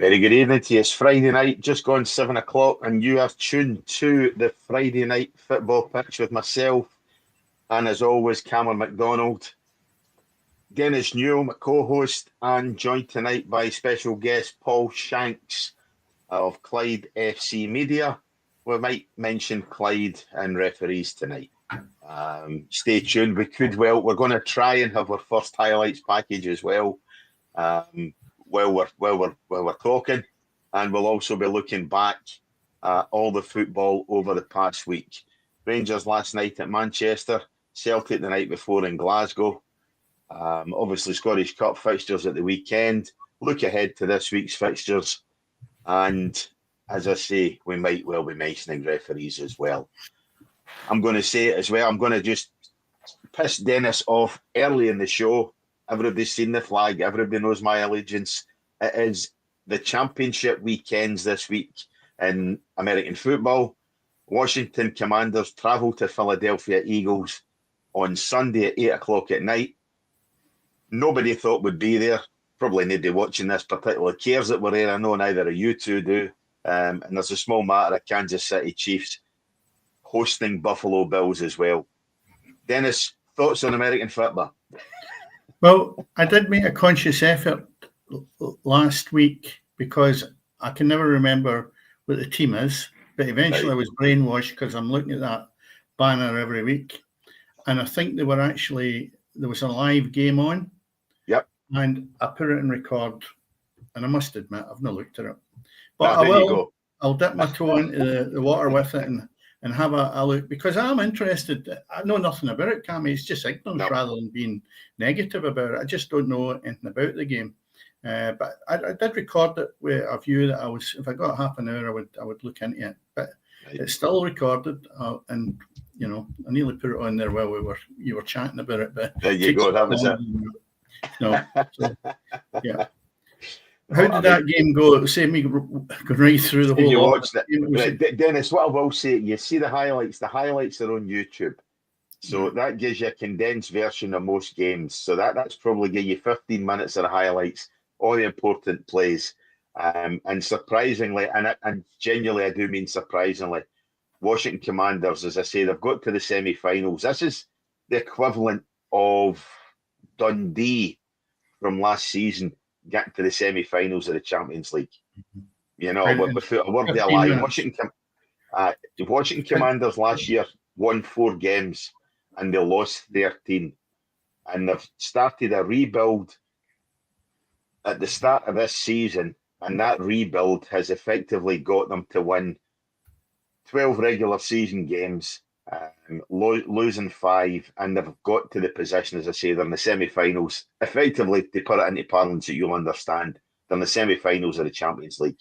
Very good evening to you. It's Friday night, just gone 7 o'clock, and you are tuned to the Friday night football pitch with myself and, as always, Cameron McDonald, Dennis Newell, my co-host, and joined tonight by special guest Paul Shanks of Clyde FC Media. We might mention Clyde and referees tonight. Stay tuned. We're going to try and have our first highlights package as well. While we're talking, and we'll also be looking back at all the football over the past week. Rangers last night at Manchester, Celtic the night before in Glasgow. Obviously Scottish Cup fixtures at the weekend. Look ahead to this week's fixtures, and as I say, we might well be mentioning referees as well. I'm going to say it as well. I'm going to just piss Dennis off early in the show. Everybody's seen the flag. Everybody knows my allegiance. It is the championship weekends this week in American football. Washington Commanders travel to Philadelphia Eagles on Sunday at 8 o'clock at night. Nobody thought would be there. Probably nobody watching this particularly cares that we're there. I know neither of you two do. And there's a small matter of Kansas City Chiefs hosting Buffalo Bills as well. Dennis, thoughts on American football? Well, I did make a conscious effort last week because I can never remember what the team is, but eventually I was brainwashed because I'm looking at that banner every week. And I think there was a live game on. Yep. And I put it in record, and I must admit, I've not looked at it. But I'll dip my toe into the water with it and have a look, because I'm interested. I know nothing about it, Cammy. It's just ignorance rather than being negative about it. I just don't know anything about the game. But I did record it with a view that if I got half an hour, I would look into it. But it's still recorded, and I nearly put it on there while you were chatting about it. But there you go. That was it. Yeah. How did that game go? It was saying me going right through the whole. You watched it, Dennis. What I will say, you see the highlights. The highlights are on YouTube, so that gives you a condensed version of most games. So that's probably give you 15 minutes of the highlights, all the important plays, and surprisingly, and genuinely, I do mean surprisingly, Washington Commanders, as I say, they've got to the semi-finals. This is the equivalent of Dundee from last season getting to the semi-finals of the Champions League. Without a word of a lie. Washington Commanders last year won 4 games and they lost 13. And they've started a rebuild at the start of this season, and that rebuild has effectively got them to win 12 regular season games, losing 5, and they've got to the position, as I say, they're in the semi-finals. Effectively, to put it into parlance that you'll understand, they're in the semi-finals of the Champions League.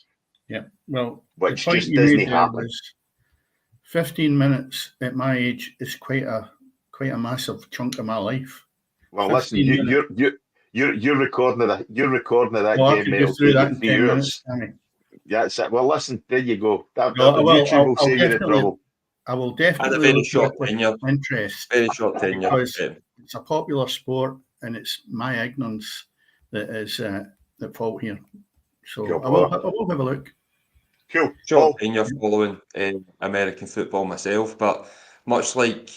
Yeah, well, which just doesn't happen. 15 minutes at my age is quite a massive chunk of my life. Well, listen, you're recording that. You're recording of that game. I could go through that in 10 minutes. Yeah, that's it. Well, listen, there you go. YouTube will save you the trouble. I will definitely and a very short tenure. Interest. Very short tenure. Because it's a popular sport, and it's my ignorance that is at fault here. So I will have a look. Cool. Short tenure following American football myself, but much like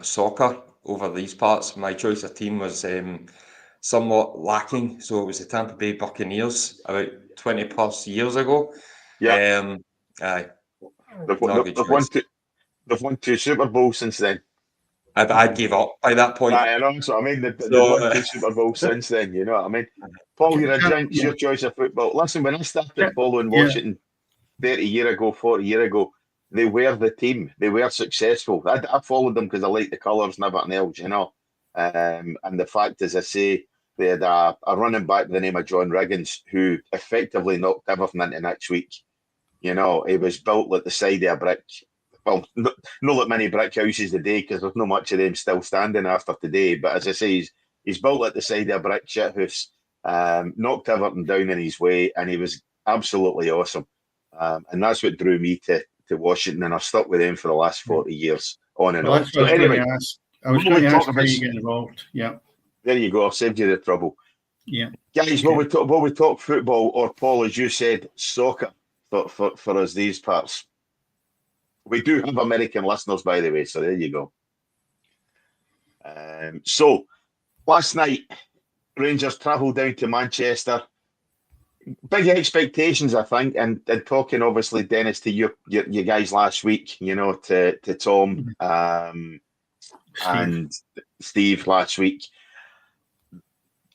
soccer over these parts, my choice of team was somewhat lacking. So it was the Tampa Bay Buccaneers about 20 plus years ago. Yeah. They've won 2 Super Bowls since then. I gave up by that point. I know, so I mean, they've won 2 Super Bowls since then, you know what I mean? Paul, you're a Jinx, your choice of football. Listen, when I started following Washington 30 years ago, 40 years ago, they were the team. They were successful. I followed them because I liked the colours and everything else, you know. And the fact, as I say, they had a running back by the name of John Riggins who effectively knocked everything into next week. You know, he was built like the side of a brick. Well, not like many brick houses today, because there's not much of them still standing after today. But as I say, he's built like the side of a brick shit house, knocked everything down in his way, and he was absolutely awesome. And that's what drew me to Washington, and I've stuck with them for the last 40 years, on and on. So anyway, I was going to ask how you get involved. Yeah. There you go. I've saved you the trouble. Yeah. Guys, will we talk football, or Paul, as you said, soccer for us these parts? We do have American listeners, by the way, so there you go. So last night, Rangers travelled down to Manchester. Big expectations, I think, and talking obviously, Dennis, to you guys last week, to Tom and Steve last week.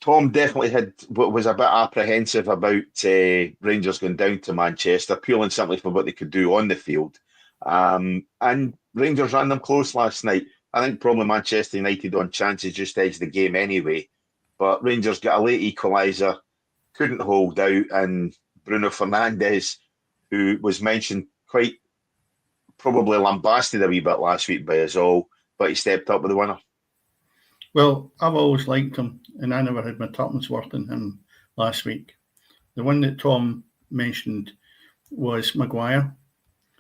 Tom definitely was a bit apprehensive about Rangers going down to Manchester, purely and simply for what they could do on the field. And Rangers ran them close last night. I think probably Manchester United on chances just edged the game anyway. But Rangers got a late equaliser, couldn't hold out, and Bruno Fernandes, who was mentioned quite probably lambasted a wee bit last week by us all, but he stepped up with the winner. Well, I've always liked him, and I never had my tuppence worth in him last week. The one that Tom mentioned was Maguire.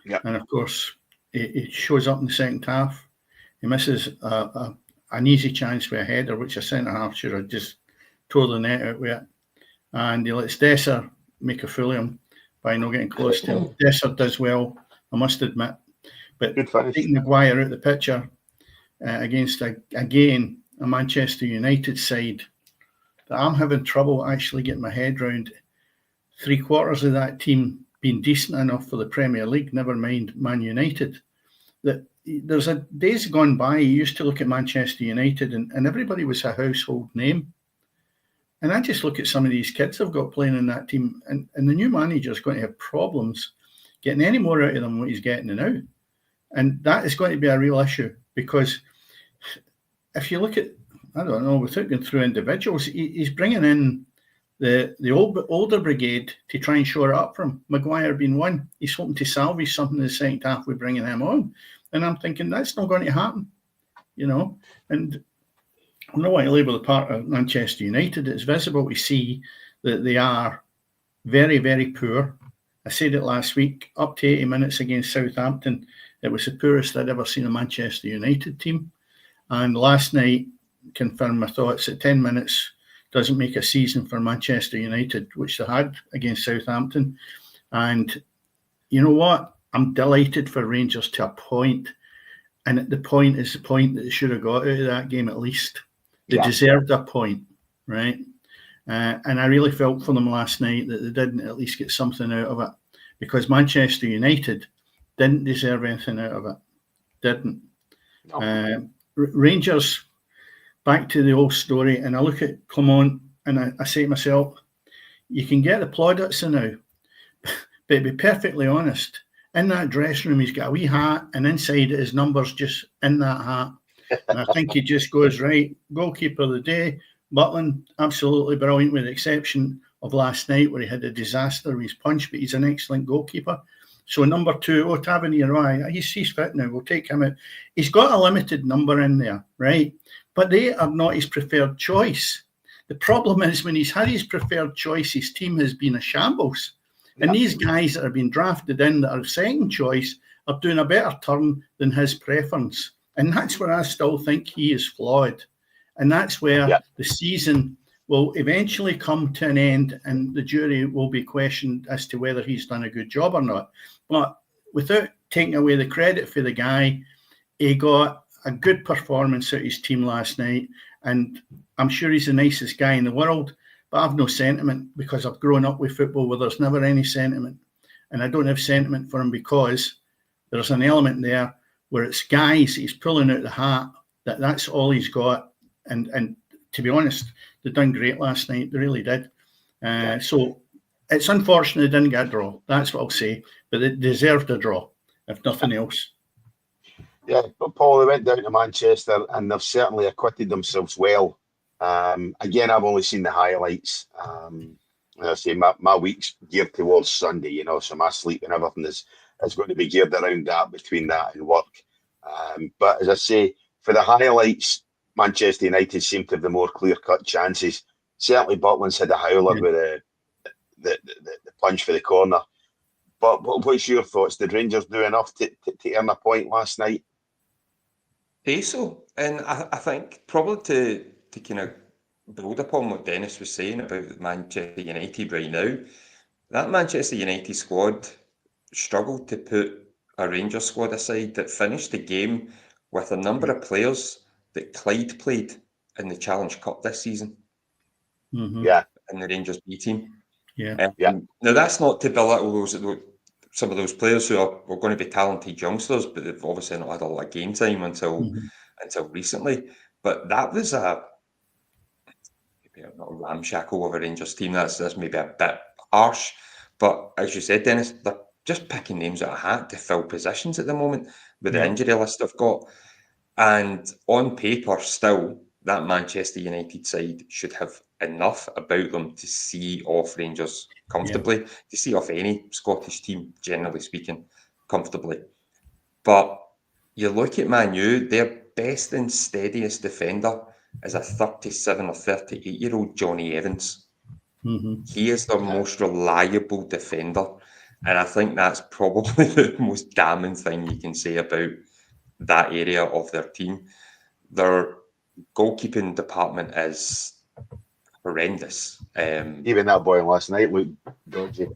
Yeah. And of course, it shows up in the second half. He misses an easy chance for a header, which a centre-half should have just tore the net out with it. And he lets Dessers make a fool of him by not getting close to him. Dessers does well, I must admit. But taking Maguire out the picture against, again, a Manchester United side that I'm having trouble actually getting my head round. 3/4 of that team being decent enough for the Premier League, never mind Man United. That there's a days gone by, you used to look at Manchester United and everybody was a household name. And I just look at some of these kids I've got playing in that team, and the new manager's going to have problems getting any more out of them than what he's getting now. And that is going to be a real issue, because if you look at, I don't know, without going through individuals, he's bringing in the older brigade to try and shore it up for him. Maguire being one. He's hoping to salvage something in the second half with bringing him on. And I'm thinking that's not going to happen, And I don't want to label the part of Manchester United. It's visible to see that they are very, very poor. I said it last week, up to 80 minutes against Southampton, it was the poorest I'd ever seen a Manchester United team. And last night confirmed my thoughts that 10 minutes doesn't make a season for Manchester United, which they had against Southampton. And you know what? I'm delighted for Rangers to a point. And the point is the point that they should have got out of that game at least. They deserved a point, right? And I really felt for them last night that they didn't at least get something out of it, because Manchester United didn't deserve anything out of it. Didn't. No. Rangers, back to the old story, and I look at Clement and I say to myself, you can get the plaudits now, but to be perfectly honest, in that dressing room, he's got a wee hat, and inside his number's just in that hat. And I think he just goes, right, goalkeeper of the day, Butland, absolutely brilliant, with the exception of last night where he had a disaster with his punch, but he's an excellent goalkeeper. So number 2, Tavernier, he's fit now, we'll take him out. He's got a limited number in there, right? But they are not his preferred choice. The problem is when he's had his preferred choice, his team has been a shambles. And these guys that have been drafted in that are second choice are doing a better turn than his preference. And that's where I still think he is flawed. And that's where the season will eventually come to an end and the jury will be questioned as to whether he's done a good job or not. But without taking away the credit for the guy, he got a good performance out of his team last night. And I'm sure he's the nicest guy in the world, but I've no sentiment because I've grown up with football where there's never any sentiment. And I don't have sentiment for him because there's an element there where it's guys he's pulling out the hat, that's all he's got. And to be honest, they done great last night. They really did. So it's unfortunate they didn't get a draw. That's what I'll say. But they deserved a draw, if nothing else. Yeah, but Paul, they went down to Manchester and they've certainly acquitted themselves well. Again, I've only seen the highlights. I say my week's geared towards Sunday, so my sleep and everything is going to be geared around that, between that and work. But as I say, for the highlights, Manchester United seem to have the more clear-cut chances. Certainly, Butland's had a howler with the punch for the corner. But what's your thoughts? Did Rangers do enough to earn a point last night? So, and I think probably to kind of build upon what Dennis was saying about Manchester United right now. That Manchester United squad struggled to put a Rangers squad aside that finished the game with a number of players that Clyde played in the Challenge Cup this season. Mm-hmm. Yeah. In the Rangers B team. Yeah. Now, that's not to belittle some of those players who are going to be talented youngsters, but they've obviously not had a lot of game time until recently. But that was maybe not a ramshackle of a Rangers team. That's maybe a bit harsh. But as you said, Dennis, they're just picking names out of a hat to fill positions at the moment with the injury list they've got. And on paper, still, that Manchester United side should have enough about them to see off Rangers comfortably, to see off any Scottish team, generally speaking, comfortably. But you look at Man U, their best and steadiest defender is a 37 or 38-year-old Johnny Evans. Mm-hmm. He is their most reliable defender. And I think that's probably the most damning thing you can say about that area of their team. Their goalkeeping department is horrendous. Even that boy last night looked dodgy.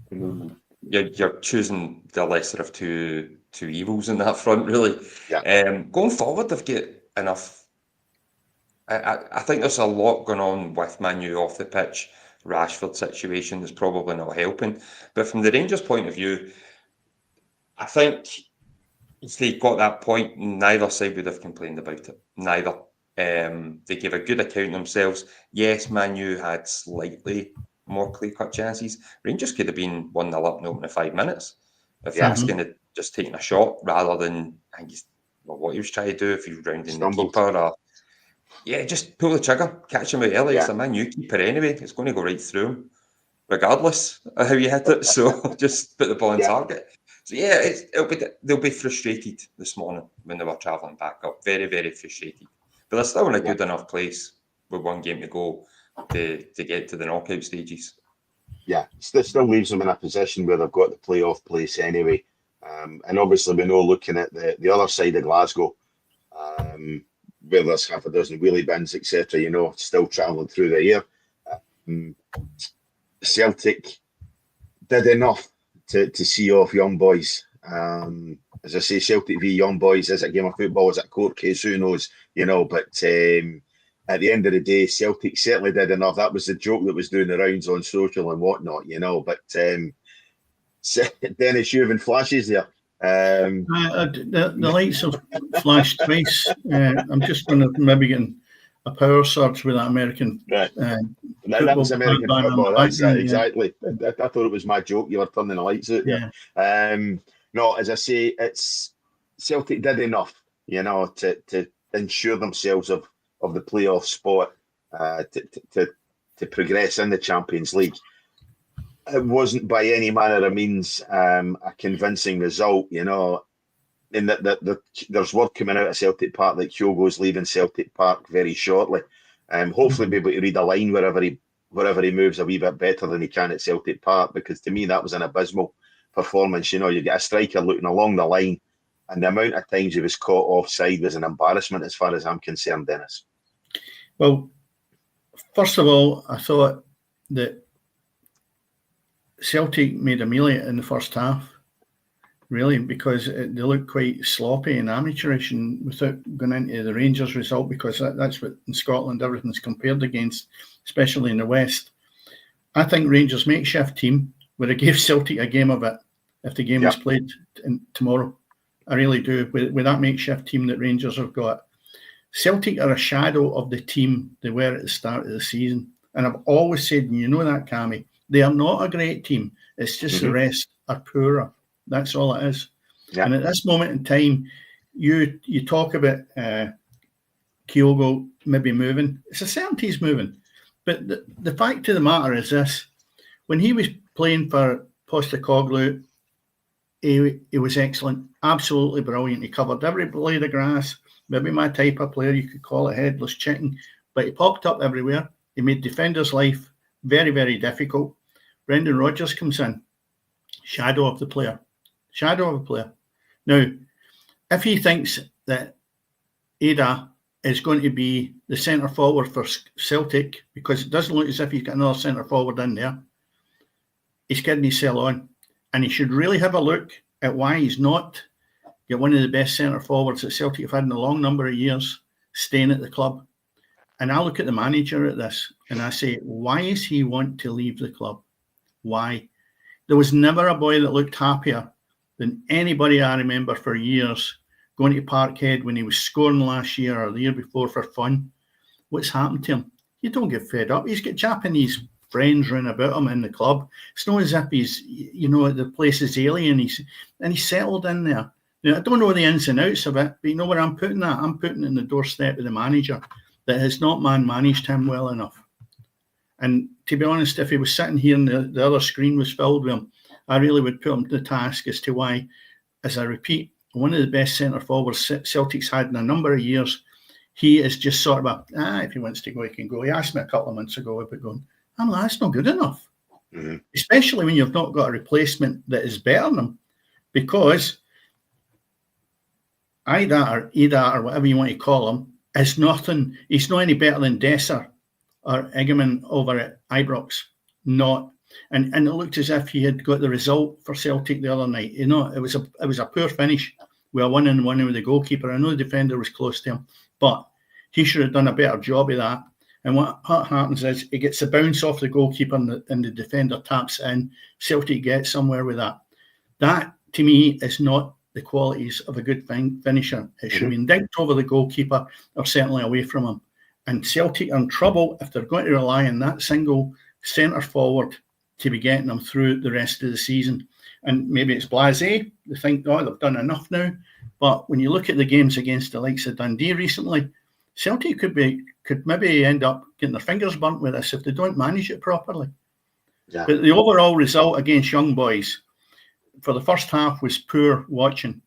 You're choosing the lesser of two evils in that front, really. Yeah. Going forward, they've got enough. I think there's a lot going on with Man U off the pitch. Rashford situation is probably not helping. But from the Rangers' point of view, I think if they got that point, neither side would have complained about it. Neither. They gave a good account of themselves. Yes, Man U had slightly more clear-cut chances. Rangers could have been 1-0 up in the opening 5 minutes if Raskin had just taken a shot rather than, I guess, what he was trying to do if he was rounding the keeper. Or, just pull the trigger, catch him out early. It's a Man U keeper anyway. It's going to go right through him, regardless of how you hit it. So just put the ball on target. So they'll be frustrated this morning when they were travelling back up. Very, very frustrated. But they're still in a good enough place with one game to go to get to the knockout stages. Yeah, still leaves them in a position where they've got the playoff place anyway. And obviously we know, looking at the other side of Glasgow, where there's half a dozen wheelie bins, etc., still travelling through the air. Celtic did enough to see off Young Boys. As I say, Celtic v Young Boys, is it a game of football, is it a court case, who knows, but at the end of the day, Celtic certainly did enough. That was the joke that was doing the rounds on social and whatnot, but Dennis, you having flashes there. The lights have flashed twice. I'm just going to maybe get a power surge with that American that was American football. That's exactly. I thought it was my joke. You were turning the lights out there. No, as I say, it's Celtic did enough, to ensure themselves of the playoff spot, to progress in the Champions League. It wasn't by any manner of means a convincing result, in that there's word coming out of Celtic Park that Kyogo's leaving Celtic Park very shortly. Hopefully be able to read a line wherever he moves a wee bit better than he can at Celtic Park, because to me that was an abysmal performance. You get a striker looking along the line, and the amount of times he was caught offside was an embarrassment as far as I'm concerned, Dennis. Well, first of all, I thought that Celtic made a melee in the first half, really, because they looked quite sloppy and amateurish, and without going into the Rangers result, because that's what in Scotland everything's compared against, especially in the West. I think Rangers' makeshift team would have gave Celtic a game of it if the game was played tomorrow. I really do. With that makeshift team that Rangers have got, Celtic are a shadow of the team they were at the start of the season. And I've always said, and you know that, Cammy, they are not a great team. It's just the rest are poorer. That's all it is. Yeah. And at this moment in time, you talk about Kyogo maybe moving. It's a certainty he's moving. But the fact of the matter is this. When he was playing for Postecoglou, he was excellent. Absolutely brilliant. He covered every blade of grass. Maybe my type of player, you could call it headless chicken. But he popped up everywhere. He made defenders' life very, very difficult. Brendan Rodgers comes in. Shadow of the player. Shadow of a player. Now, if he thinks that Ada is going to be the centre forward for Celtic, because it doesn't look as if he's got another centre forward in there. He's kidding himself on, and he should really have a look at why he's not got one of the best centre forwards that Celtic have had in a long number of years staying at the club. And I look at the manager at this and I say, why is he want to leave the club? Why? There was never a boy that looked happier than anybody I remember for years going to Parkhead when he was scoring last year or the year before for fun. What's happened to him? You don't get fed up. He's got Japanese friends round about him in the club. It's not as if he's, the place is alien. He's settled in there. Now, I don't know the ins and outs of it, but you know where I'm putting that? I'm putting it in the doorstep of the manager that has not managed him well enough. And to be honest, if he was sitting here and the other screen was filled with him, I really would put him to the task as to why, as I repeat, one of the best centre forwards Celtic's had in a number of years, he is just sort of if he wants to go, he can go. He asked me a couple of months ago about going, that's not good enough. Mm-hmm. Especially when you've not got a replacement that is better than him, because Ida or whatever you want to call him, is nothing. He's not any better than Dessert or Egeman over at Ibrox. Not. And it looked as if he had got the result for Celtic the other night. It was a poor finish with a 1-on-1 with the goalkeeper. I know the defender was close to him, but he should have done a better job of that. And what happens is he gets the bounce off the goalkeeper and the defender taps in. Celtic gets somewhere with that. That, to me, is not the qualities of a good finisher. It should have been dinked over the goalkeeper or certainly away from him. And Celtic are in trouble if they're going to rely on that single centre forward to be getting them through the rest of the season. And maybe it's blasé. They think, they've done enough now. But when you look at the games against the likes of Dundee recently, Celtic could maybe end up getting their fingers burnt with this if they don't manage it properly. Yeah. But the overall result against Young Boys for the first half was poor watching.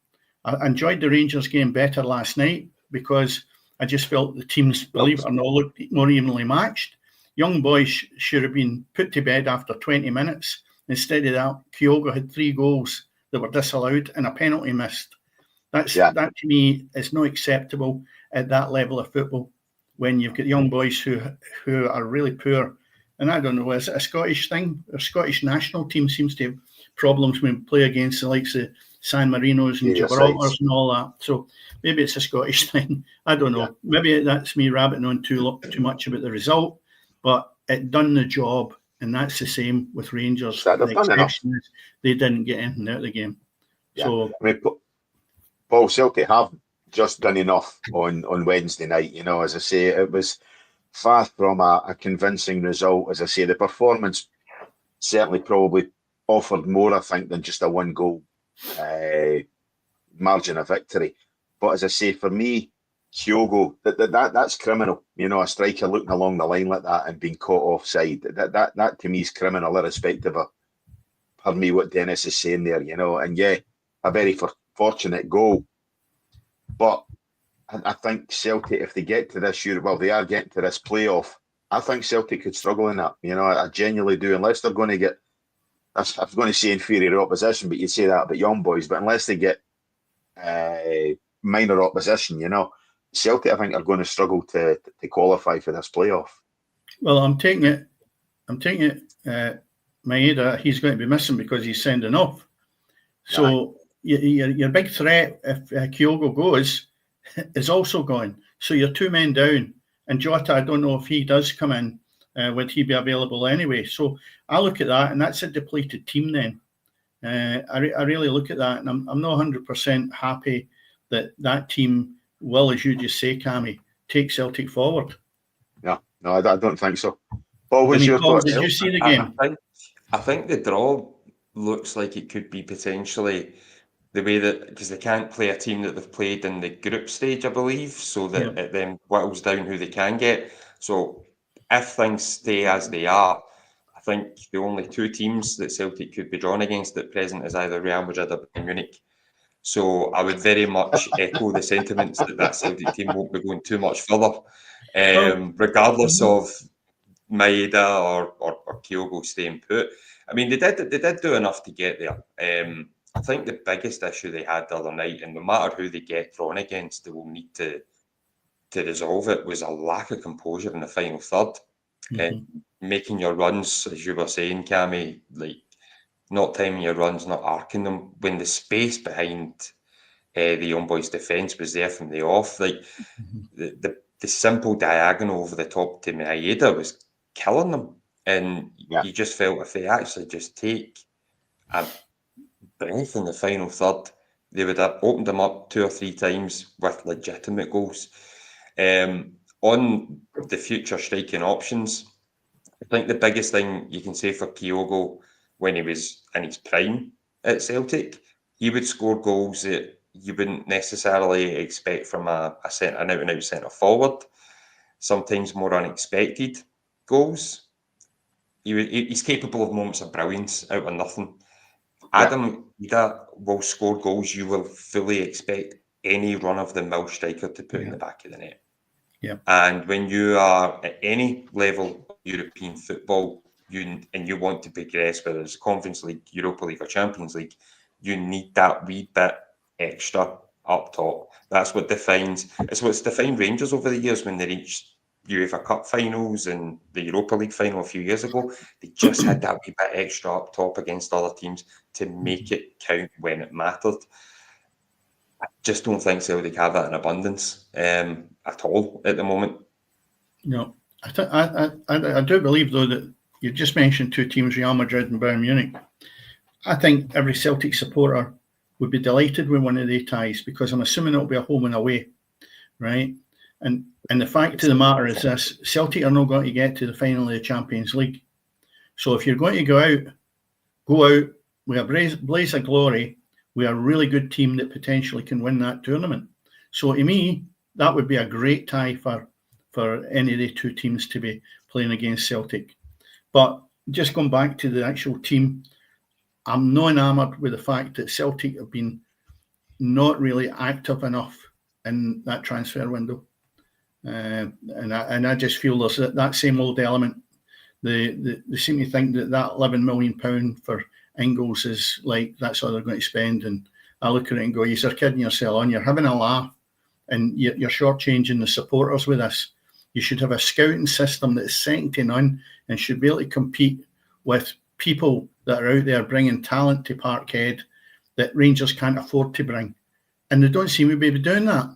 I enjoyed the Rangers game better last night because I just felt the teams, believe it or not, looked more evenly matched. Young Boys should have been put to bed after 20 minutes. Instead of that, Kyogo had 3 goals that were disallowed and a penalty missed. That to me is not acceptable at that level of football when you've got young boys who are really poor. And I don't know, is it a Scottish thing? The Scottish national team seems to have problems when we play against the likes of San Marinos and Gibraltars and all that. So maybe it's a Scottish thing. I don't know. Yeah. Maybe that's me rabbiting on too much about the result, but it done the job. And that's the same with Rangers. The exception is they didn't get anything out of the game. Yeah. So Paul, Celtic have just done enough on Wednesday night. As I say, it was far from a convincing result. As I say, the performance certainly probably offered more, I think, than just a 1-goal margin of victory. But as I say, for me, Kyogo, that's criminal. A striker looking along the line like that and being caught offside. That to me is criminal, irrespective of, pardon me, what Dennis is saying there. And yeah, a very fortunate goal. But I think Celtic, if they get to this year, they are getting to this playoff. I think Celtic could struggle in that. I genuinely do, unless they're going to get. I was going to say inferior opposition, but you say that about Young Boys. But unless they get minor opposition, Celtic, I think, are going to struggle to qualify for this playoff. Well, I'm taking it. Maeda, he's going to be missing because he's sending off. So your big threat, if Kyogo goes, is also gone. So you're 2 men down. And Jota, I don't know if he does come in. Would he be available anyway? So I look at that, and that's a depleted team then. I really look at that, and I'm not 100% happy that team will, as you just say, Cammy, take Celtic forward. Yeah, no, I don't think so. Paul, what's your thoughts? Did you see the game? I think the draw looks like it could be potentially the way that, because they can't play a team that they've played in the group stage, I believe, so that it then whittles down who they can get. So if things stay as they are, I think the only 2 teams that Celtic could be drawn against at present is either Real Madrid or Bayern Munich. So I would very much echo the sentiments that Celtic team won't be going too much further, regardless of Maeda or Kyogo staying put. I mean, they did do enough to get there. I think the biggest issue they had the other night, and no matter who they get drawn against, they will need to to resolve it was a lack of composure in the final third. And making your runs, as you were saying, Cammy, like not timing your runs, not arcing them, when the space behind the young boys' defence was there from the off. Like the simple diagonal over the top to Maeda was killing them. And you just felt if they actually just take a breath in the final third, they would have opened them up 2 or 3 times with legitimate goals. On the future striking options, I think the biggest thing you can say for Kyogo when he was in his prime at Celtic, he would score goals that you wouldn't necessarily expect from an out-and-out centre forward. Sometimes more unexpected goals. He's capable of moments of brilliance out of nothing. Adam Ida will score goals you will fully expect any run-of-the-mill striker to put in the back of the net. Yeah. And when you are at any level of European football, you want to progress, whether it's Conference League, Europa League, or Champions League, you need that wee bit extra up top. That's what defines. It's what's defined Rangers over the years when they reached UEFA Cup finals and the Europa League final a few years ago. They just had that wee bit extra up top against other teams to make it count when it mattered. I just don't think Celtic have that in abundance at all at the moment. No, I do believe though that you just mentioned 2 teams, Real Madrid and Bayern Munich. I think every Celtic supporter would be delighted with one of the ties because I'm assuming it'll be a home and away, right? And the fact of the matter is this: Celtic are not going to get to the final of the Champions League. So if you're going to go out with a blaze of glory, with a really good team that potentially can win that tournament. So to me, that would be a great tie for any of the 2 teams to be playing against Celtic. But just going back to the actual team, I'm not enamoured with the fact that Celtic have been not really active enough in that transfer window. And I just feel there's that same old element. They seem to think that £11 million for Ingles is like that's all they're going to spend. And I look at it and go, you're kidding yourself on. You're having a laugh and you're shortchanging the supporters with this. You should have a scouting system that's second to none and should be able to compete with people that are out there bringing talent to Parkhead that Rangers can't afford to bring. And they don't seem to be doing that.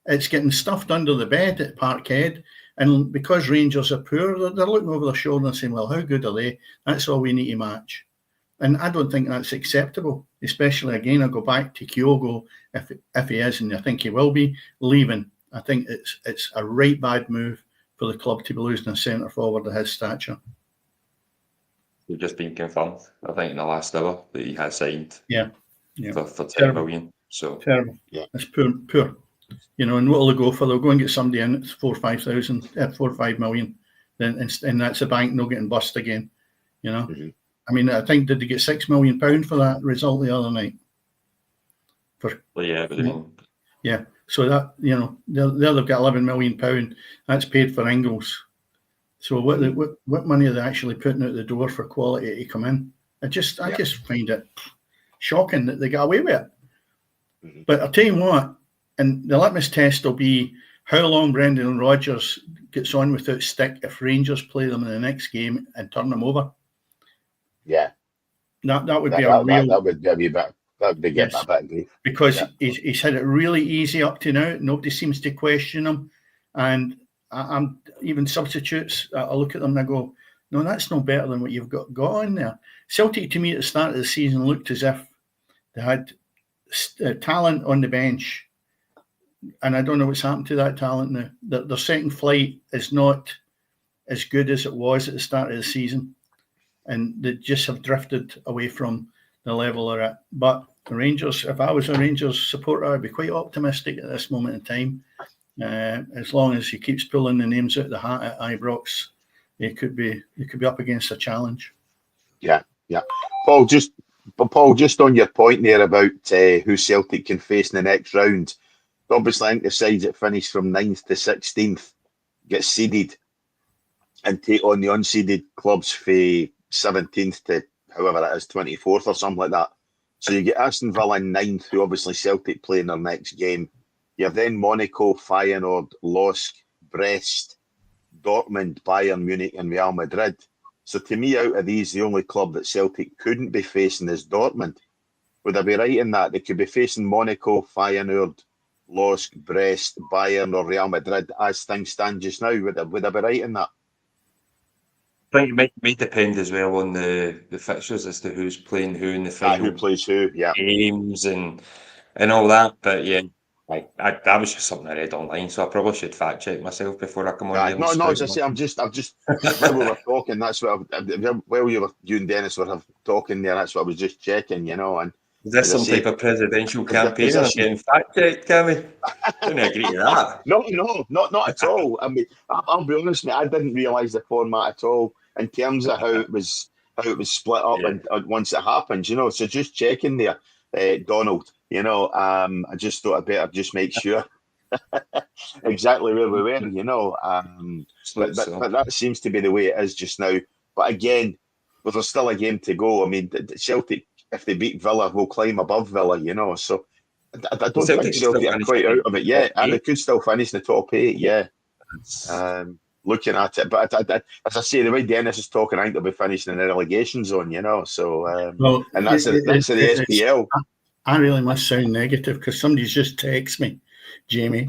It's getting stuffed under the bed at Parkhead. And because Rangers are poor, they're looking over their shoulder and saying, well, how good are they? That's all we need to match. And I don't think that's acceptable, especially, again, I'll go back to Kyogo, if he is, and I think he will be, leaving. I think it's a right bad move for the club to be losing a centre forward of his stature. It's just been confirmed, I think, in the last hour that he has signed for 10 million. So terrible. Yeah. It's poor. You know, and what will they go for? They'll go and get somebody in at 4 or 5 million, and that's a bank not getting bust again. You know, I mean, I think did they get £6 million for that result the other night? Yeah. So that there they've got £11 million. That's paid for Ingles. So what money are they actually putting out the door for quality to come in? I just find it shocking that they got away with it. But I'll tell you what. And the litmus test will be how long Brendan Rodgers gets on without stick if Rangers play them in the next game and turn them over. Yeah. That would be a real... That would be a bit... That would be getting a bit of grief. Because he's had it really easy up to now. Nobody seems to question him. And I'm even substitutes, I look at them and I go, no, that's no better than what you've got on there. Celtic, to me, at the start of the season, looked as if they had talent on the bench. And I don't know what's happened to that talent now. Their second flight is not as good as it was at the start of the season. And they just have drifted away from the level they're at. But the Rangers, if I was a Rangers supporter, I'd be quite optimistic at this moment in time. As long as he keeps pulling the names out of the hat at Ibrox, he could be up against a challenge. Yeah. Paul, just on your point there about who Celtic can face in the next round. Obviously, I think the sides that finish from 9th to 16th get seeded and take on the unseeded clubs for 17th to however that is, 24th or something like that. So you get Aston Villa in 9th, who obviously Celtic play in their next game. You have then Monaco, Feyenoord, LOSC, Brest, Dortmund, Bayern Munich, and Real Madrid. So to me, out of these, the only club that Celtic couldn't be facing is Dortmund. Would I be right in that? They could be facing Monaco, Feyenoord, LOSC, Brest, Bayern, or Real Madrid as things stand just now. Would I be right in that? I think it might depend as well on the fixtures as to who's playing who in the final who plays who, yeah. games and all that. But yeah, that was just something I read online, so I probably should fact check myself before I come on here. No, as I say, I'm just while we were talking, that's what while you and Dennis were talking there, that's what I was just checking, and is this some type of presidential campaign? I'm getting fact checked, Cammy. I don't agree to that. No, not at all. I mean, I'll be honest, mate, I didn't realise the format at all in terms of how it was split up and once it happened, So just checking there, Donald. I just thought I better just make sure exactly where we were. But that seems to be the way it is just now. But again, there's still a game to go. I mean, Celtic, if they beat Villa, will climb above Villa. So I don't think Celtic are quite out of it yet, and they could still finish in the top 8. Yeah. Looking at it, but as I say, the way Dennis is talking, I think they'll be finishing in the relegation zone. So and that's the SPL. I really must sound negative because somebody's just texted me, Jamie,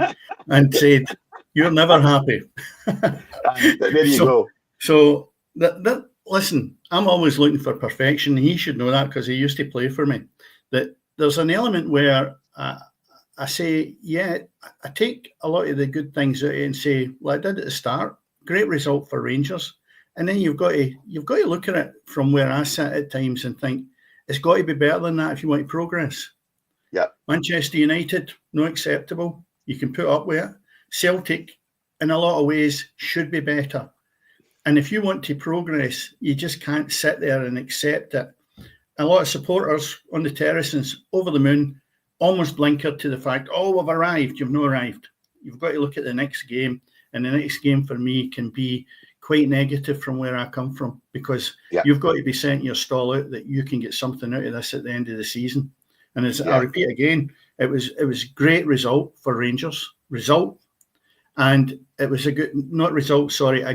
and said, "You're never happy." There you go. So that listen, I'm always looking for perfection. He should know that because he used to play for me. That there's an element where I say, I take a lot of the good things out of it and say, well, I did at the start. Great result for Rangers, and then you've got to look at it from where I sit at times and think it's got to be better than that if you want to progress. Yeah. Manchester United, not acceptable. You can put up with it. Celtic, in a lot of ways, should be better. And if you want to progress, you just can't sit there and accept it. A lot of supporters on the terraces over the moon almost blinkered to the fact, we've arrived. You've not arrived. You've got to look at the next game. And the next game for me can be quite negative from where I come from because you've got to be setting your stall out that you can get something out of this at the end of the season. And as I repeat again, it was a great result for Rangers. And it was a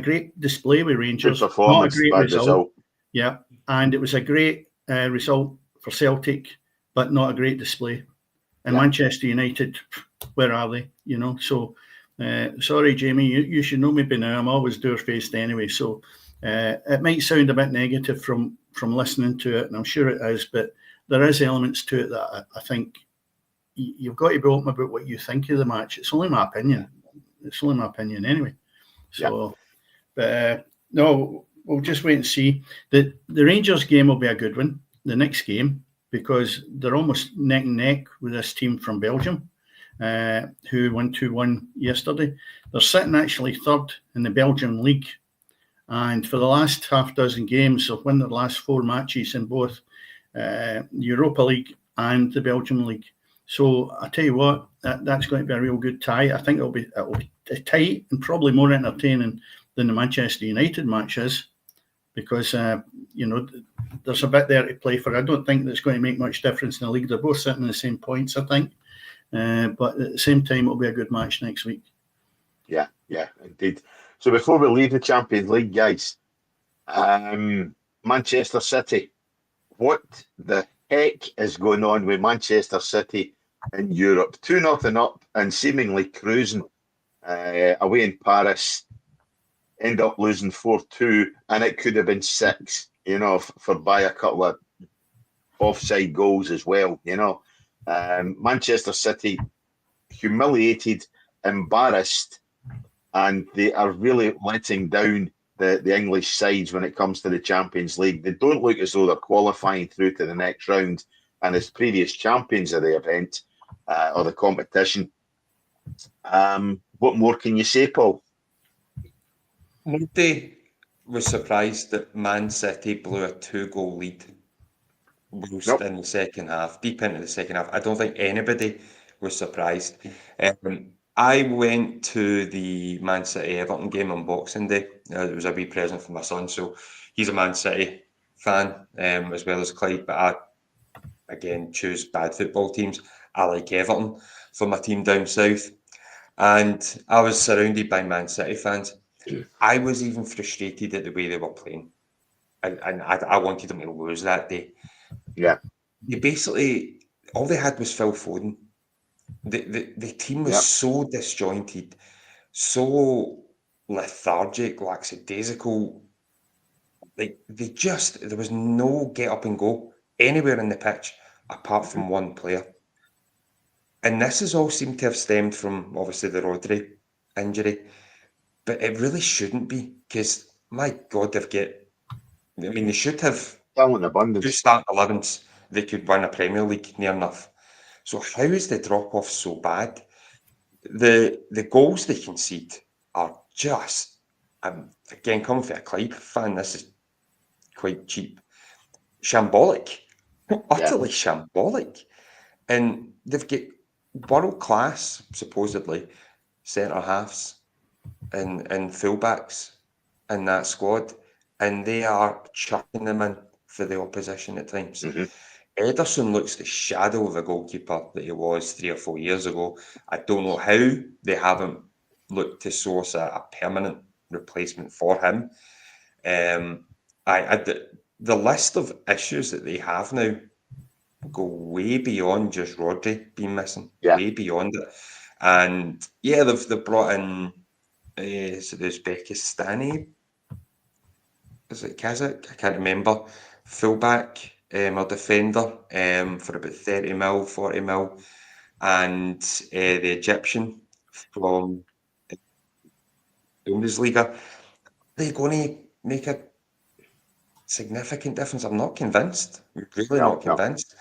great display with Rangers. Good performance, not a great result. Yeah, and it was a great result for Celtic, but not a great display. And Manchester United, where are they? So sorry, Jamie, you should know me by now. I'm always door-faced anyway, so it might sound a bit negative from listening to it, and I'm sure it is, but there is elements to it that I think you've got to be open about what you think of the match. It's only my opinion. It's only my opinion anyway. So, no, we'll just wait and see. The Rangers game will be a good one, the next game, because they're almost neck and neck with this team from Belgium, who won 2-1 yesterday. They're sitting actually third in the Belgian league. And for the last half dozen games, they've won their last 4 matches in both Europa League and the Belgian league. So I tell you what, that's going to be a real good tie. I think it'll be tight and probably more entertaining than the Manchester United match is, because there's a bit there to play for. I don't think that's going to make much difference in the league. They're both sitting in the same points, I think. But at the same time, it'll be a good match next week. Yeah, indeed. So before we leave the Champions League, guys, Manchester City, what the heck is going on with Manchester City in Europe? 2-0 up and seemingly cruising away in Paris. End up losing 4-2, and it could have been 6, for by a couple of offside goals as well, Manchester City humiliated, embarrassed, and they are really letting down the English sides when it comes to the Champions League. They don't look as though they're qualifying through to the next round, and as previous champions of the event or the competition. What more can you say, Paul? Nobody was surprised that Man City blew a 2-goal lead in the second half, deep into the second half. I don't think anybody was surprised. I went to the Man City Everton game on Boxing Day. It was a wee present for my son, so he's a Man City fan as well as Clyde, but I, again, choose bad football teams. I like Everton for my team down south. And I was surrounded by Man City fans. I was even frustrated at the way they were playing. And I wanted them to lose that day. Yeah. They basically, all they had was Phil Foden. The team was so disjointed, so lethargic, lackadaisical. Like there was no get up and go anywhere in the pitch apart from one player. And this has all seemed to have stemmed from obviously the Rodri injury, but it really shouldn't be because my God, they should have Talent two abundance. starting 11s. They could win a Premier League near enough. So how is the drop off so bad? The goals they concede are just again coming from a Clyde fan. This is quite cheap, shambolic, utterly shambolic, and they've got world class supposedly centre halves and fullbacks in that squad, and they are chucking them in for the opposition at times. Ederson looks the shadow of a goalkeeper that he was 3 or 4 years ago. I don't know how they haven't looked to source a permanent replacement for him. The list of issues that they have now go way beyond just Rodri being missing, way beyond it. And yeah, they've brought in is it Uzbekistani? Is it Kazakh? I can't remember. Fullback or defender for about 30 mil, 40 mil. And the Egyptian from Bundesliga. They're going to make a significant difference. I'm not convinced. I'm really not convinced.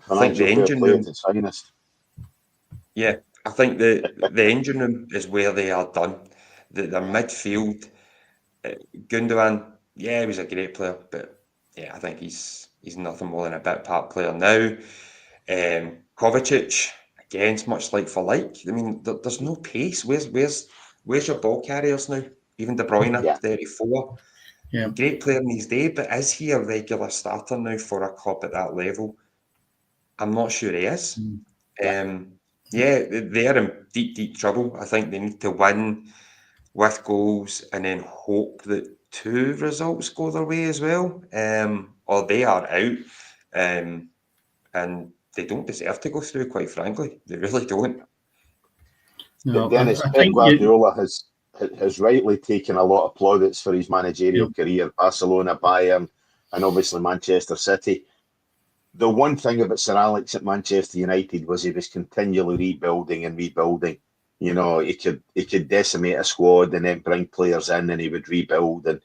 I think the engine room. Yeah, I think the engine room is where they are done. Their midfield, Gundogan, yeah, he was a great player, but yeah, I think he's nothing more than a bit part player now. Kovacic, again, it's much like for like. I mean, there's no pace. Where's your ball carriers now? Even De Bruyne, 34. Yeah. Great player in his day, but is he a regular starter now for a club at that level? I'm not sure he is. Yeah, they're in deep, deep trouble. I think they need to win with goals and then hope that 2 results go their way as well, or they are out. And they don't deserve to go through, quite frankly. They really don't. No, Dennis, Pep Guardiola has rightly taken a lot of plaudits for his managerial career, Barcelona, Bayern, and obviously Manchester City. The one thing about Sir Alex at Manchester United was he was continually rebuilding and rebuilding. You know, he could decimate a squad and then bring players in and he would rebuild and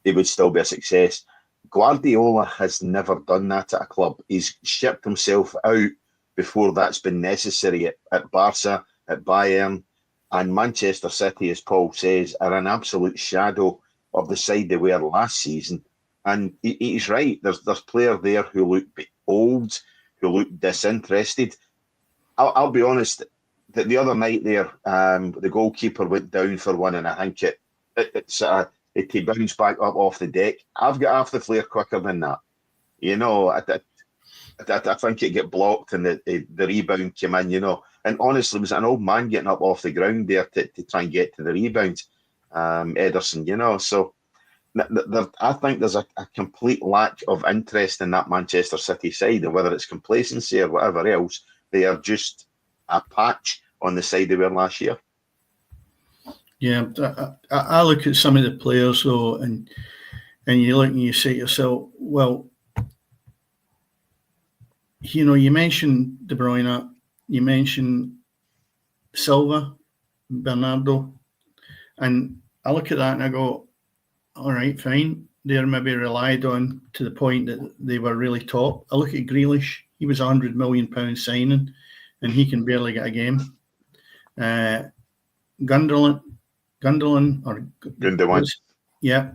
it would still be a success. Guardiola has never done that at a club. He's shipped himself out before that's been necessary at Barca, at Bayern, and Manchester City, as Paul says, are an absolute shadow of the side they were last season. And he's right. There's players there who look old, who look disinterested. I'll be honest. That the other night there, the goalkeeper went down for one, and I think he bounced back up off the deck. I've got half the flair quicker than that. You know, I think it get blocked and the rebound came in. You know, and honestly, it was an old man getting up off the ground there to try and get to the rebound. Ederson, you know, so. I think there's a complete lack of interest in that Manchester City side, and whether it's complacency or whatever else, they are just a patch on the side they were last year. Yeah, I look at some of the players though, and you look and you say to yourself, well, you know, you mentioned De Bruyne, you mentioned Silva, Bernardo, and I look at that and I go, all right, fine. They're maybe relied on to the point that they were really top. I look at Grealish. He was £100 million signing, and he can barely get a game. Gundogan. Yeah.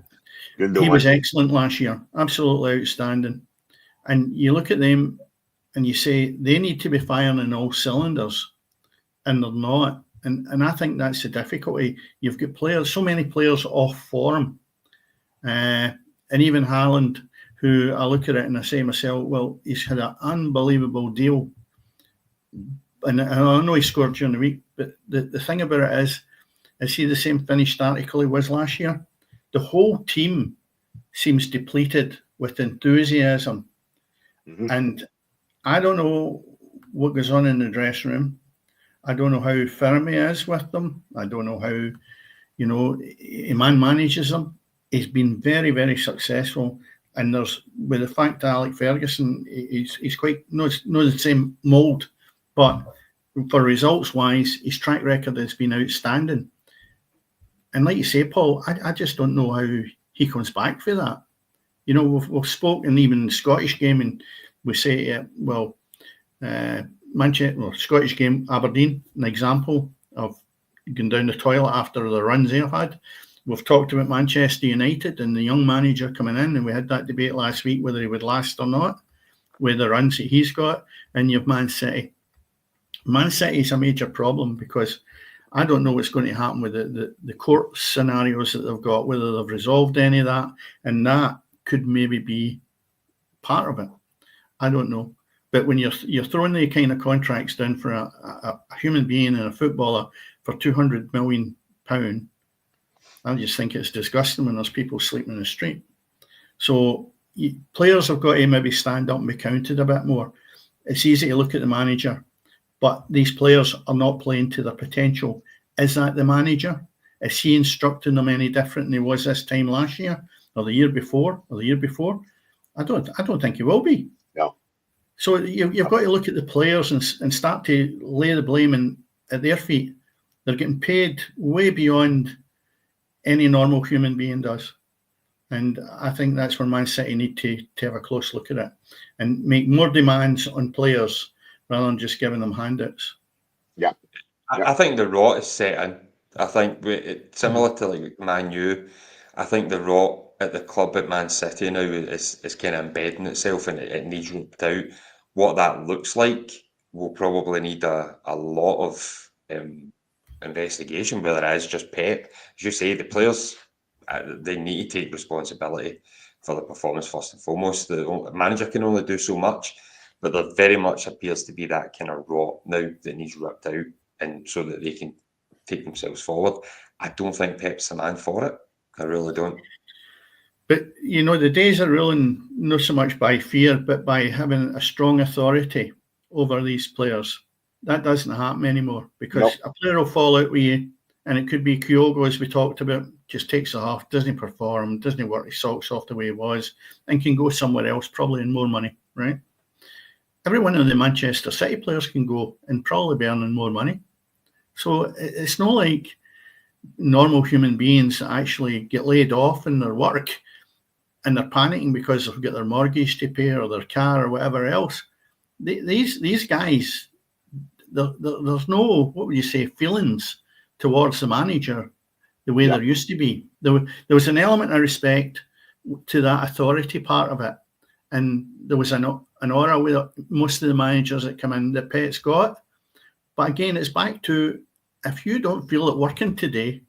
Gundogan. He was excellent last year. Absolutely outstanding. And you look at them and you say they need to be firing on all cylinders, and they're not. And I think that's the difficulty. You've got players, so many players off form. And even Haaland, who I look at it and I say to myself, well, he's had an unbelievable deal. and I know he scored during the week, but the thing about it is he the same finished article he was last year? The whole team seems depleted with enthusiasm. And I don't know what goes on in the dressing room. I don't know how firm he is with them. I don't know how, a man manages them. He's been very, very successful. And there's, with the fact that Alec Ferguson, he's quite, not the same mould, but for results wise, his track record has been outstanding. And like you say, Paul, I just don't know how he comes back for that. We've spoken even in the Scottish game, and we say, Manchester, Scottish game, Aberdeen, an example of going down the toilet after the runs they've had. We've talked about Manchester United and the young manager coming in, and we had that debate last week whether he would last or not with the runs that he's got. And you have Man City. Man City is a major problem because I don't know what's going to happen with the court scenarios that they've got, whether they've resolved any of that, and that could maybe be part of it. I don't know. But when you're throwing the kind of contracts down for a human being and a footballer for £200 million, I just think it's disgusting when there's people sleeping in the street. So players have got to maybe stand up and be counted a bit more. It's easy to look at the manager, but these players are not playing to their potential. Is that the manager? Is he instructing them any different than he was this time last year or the year before or the year before? I don't think he will be. No. So you've got to look at the players and start to lay the blame at their feet. They're getting paid way beyond any normal human being does. And I think that's where Man City need to have a close look at it and make more demands on players rather than just giving them handouts. Yeah. I think the rot is set in. I think similar to like Man U, I think the rot at the club at Man City now is kind of embedding itself, and it needs ripped out. What that looks like will probably need a lot of investigation, whether it is just Pep. As you say, the players, they need to take responsibility for the performance first and foremost. The manager can only do so much, but there very much appears to be that kind of rot now that needs ripped out, and so that they can take themselves forward. I don't think Pep's the man for it. I really don't. But, the days are ruling not so much by fear, but by having a strong authority over these players. That doesn't happen anymore because a player will fall out with you, and it could be Kyogo, as we talked about, just takes it off, doesn't perform, doesn't work his socks off the way he was, and can go somewhere else, probably in more money, right? Every one of the Manchester City players can go and probably be earning more money. So it's not like normal human beings actually get laid off in their work and they're panicking because they've got their mortgage to pay or their car or whatever else. These guys, there's no, what would you say, feelings towards the manager the way there used to be. There was an element of respect to that authority part of it. And there was an aura with most of the managers that come in that Pet's got. But again, it's back to, if you don't feel it working today,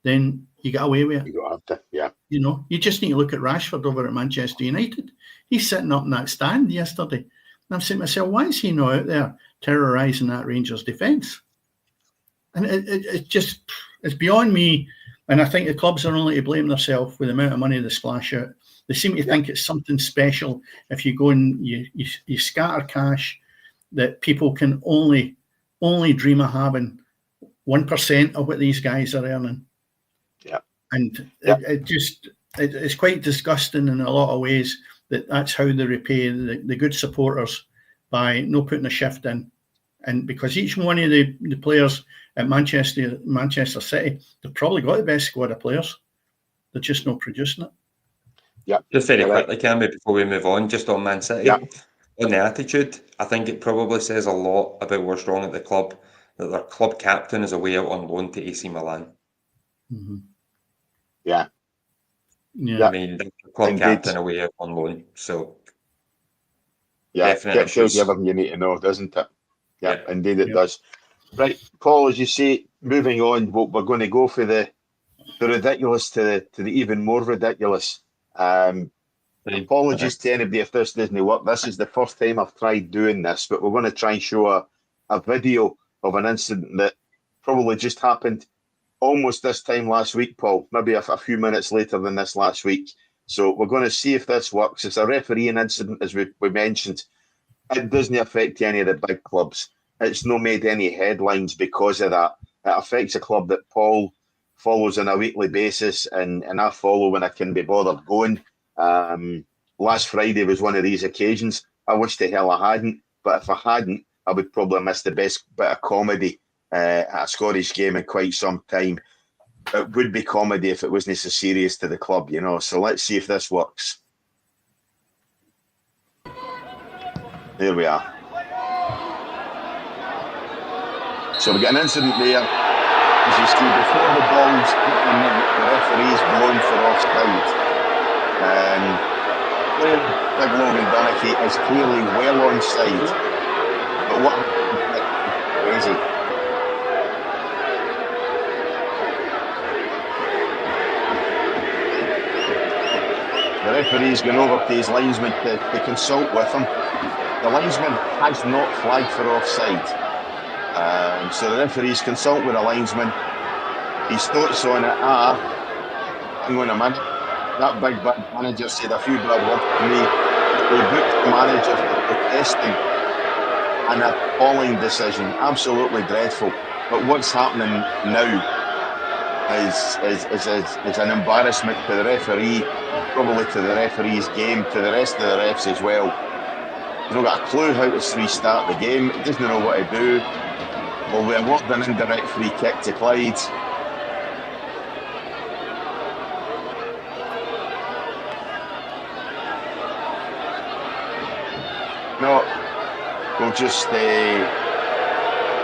then you get away with it. You don't have to, yeah. You just need to look at Rashford over at Manchester United. He's sitting up in that stand yesterday. And I'm saying to myself, why is he not out there terrorising that Rangers defence? And it's beyond me. And I think the clubs are only to blame themselves with the amount of money they splash out. They seem to think it's something special if you go and you scatter cash that people can only dream of having 1% of what these guys are earning. Yeah. And it's quite disgusting in a lot of ways that's how they repay the good supporters by not putting a shift in. And because each one of the players at Manchester City, they've probably got the best squad of players. They're just not producing it. Yeah. Just very quickly, Cammy, before we move on, just on Man City. Yeah. On the attitude, I think it probably says a lot about what's wrong at the club that their club captain is away out on loan to AC Milan. Mm-hmm. Yeah. I mean, the club captain away out on loan. So, definitely tells you everything you need to know, doesn't it? Yeah. Indeed it does. Right, Paul, as you say, moving on, we're going to go for the ridiculous to the even more ridiculous. Apologies to anybody if this doesn't work. This is the first time I've tried doing this, but we're going to try and show a video of an incident that probably just happened almost this time last week, Paul, maybe a few minutes later than this last week. So we're going to see if this works. It's a refereeing incident, as we mentioned. It doesn't affect any of the big clubs. It's not made any headlines because of that. It affects a club that Paul follows on a weekly basis, and I follow when I can be bothered going. Last Friday was one of these occasions. I wish the hell I hadn't, but if I hadn't, I would probably miss the best bit of comedy at a Scottish game in quite some time. It would be comedy if it wasn't so serious to the club, you know. So let's see if this works. There we are. So we get an incident there. As you see, before the ball's hitting the referee's blown for offside. Big Logan Dunnicky is clearly well onside. But what crazy. The referee's gone over to his linesman to consult with him. The linesman has not flagged for offside. So the referee's consulting with the linesman. His thoughts on it are, hang on a minute, that big bad manager said a few bad words to me. He booked the manager for protesting an appalling decision, absolutely dreadful. But what's happening now is an embarrassment to the referee, probably to the referee's game, to the rest of the refs as well. He's not got a clue how to restart the game. He doesn't know what to do. Well, we awarded an indirect free kick to Clyde. No, we'll just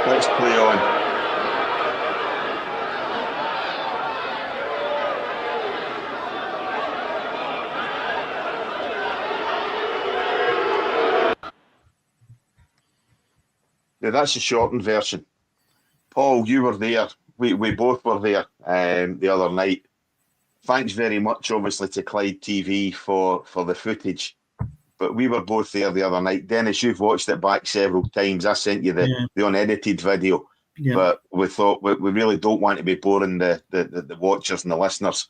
let's play on. Yeah, that's the shortened version. Paul, you were there. We both were there the other night. Thanks very much, obviously, to Clyde TV for the footage. But we were both there the other night. Dennis, you've watched it back several times. I sent you the unedited video. Yeah. But we thought we really don't want to be boring the watchers and the listeners.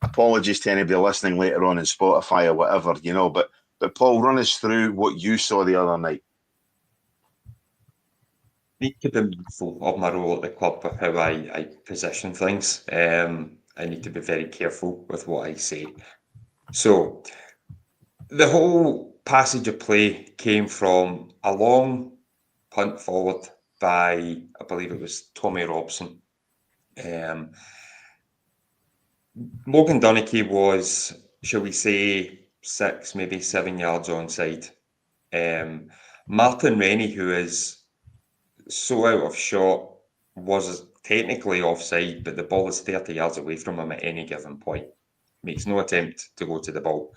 Apologies to anybody listening later on in Spotify or whatever, you know. But Paul, run us through what you saw the other night. I need to be mindful of my role at the club with how I position things. I need to be very careful with what I say. So the whole passage of play came from a long punt forward by, I believe it was Tommy Robson. Logan Dunnicky was, shall we say, 6, maybe 7 yards onside. Martin Rennie, who is so out of shot, was technically offside, but the ball is 30 yards away from him at any given point. Makes no attempt to go to the ball.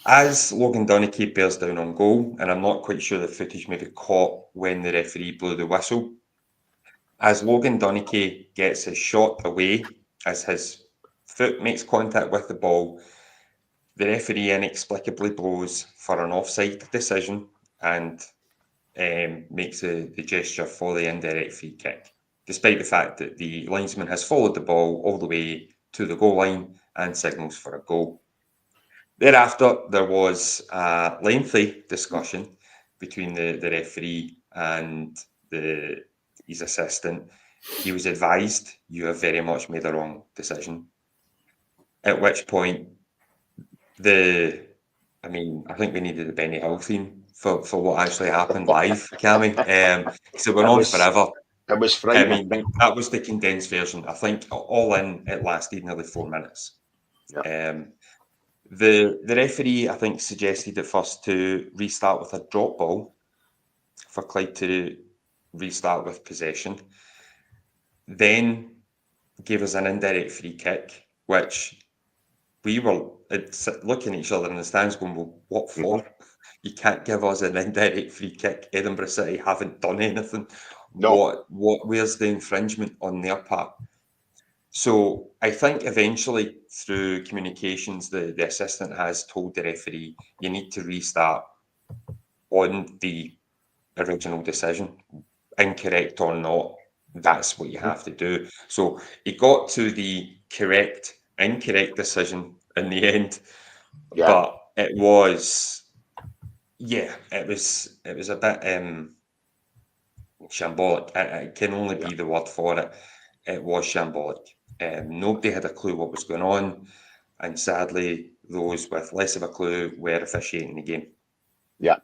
As Logan Dunnicky bears down on goal, and I'm not quite sure the footage maybe caught when the referee blew the whistle, as Logan Dunnicky gets his shot away, as his foot makes contact with the ball, the referee inexplicably blows for an offside decision and makes the gesture for the indirect free kick, despite the fact that the linesman has followed the ball all the way to the goal line and signals for a goal. Thereafter, there was a lengthy discussion between the referee and his assistant. He was advised, you have very much made a wrong decision. At which point, I think we needed the Benny Hill theme for what actually happened live, Cammy. So we're on forever. It was frightening. I mean, that was the condensed version. I think all in, it lasted nearly 4 minutes. Yeah. The referee, I think, suggested at first to restart with a drop ball for Clyde to restart with possession. Then gave us an indirect free kick, which we were looking at each other in the stands going, well, what for? You can't give us an indirect free kick. Edinburgh City haven't done anything. No. Where's the infringement on their part? So I think eventually through communications, the assistant has told the referee, you need to restart on the original decision. Incorrect or not, that's what you have to do. So he got to the incorrect decision in the end, but it was a bit shambolic. It can only be the word for it. It was shambolic. Nobody had a clue what was going on, and sadly, those with less of a clue were officiating the game. Yeah.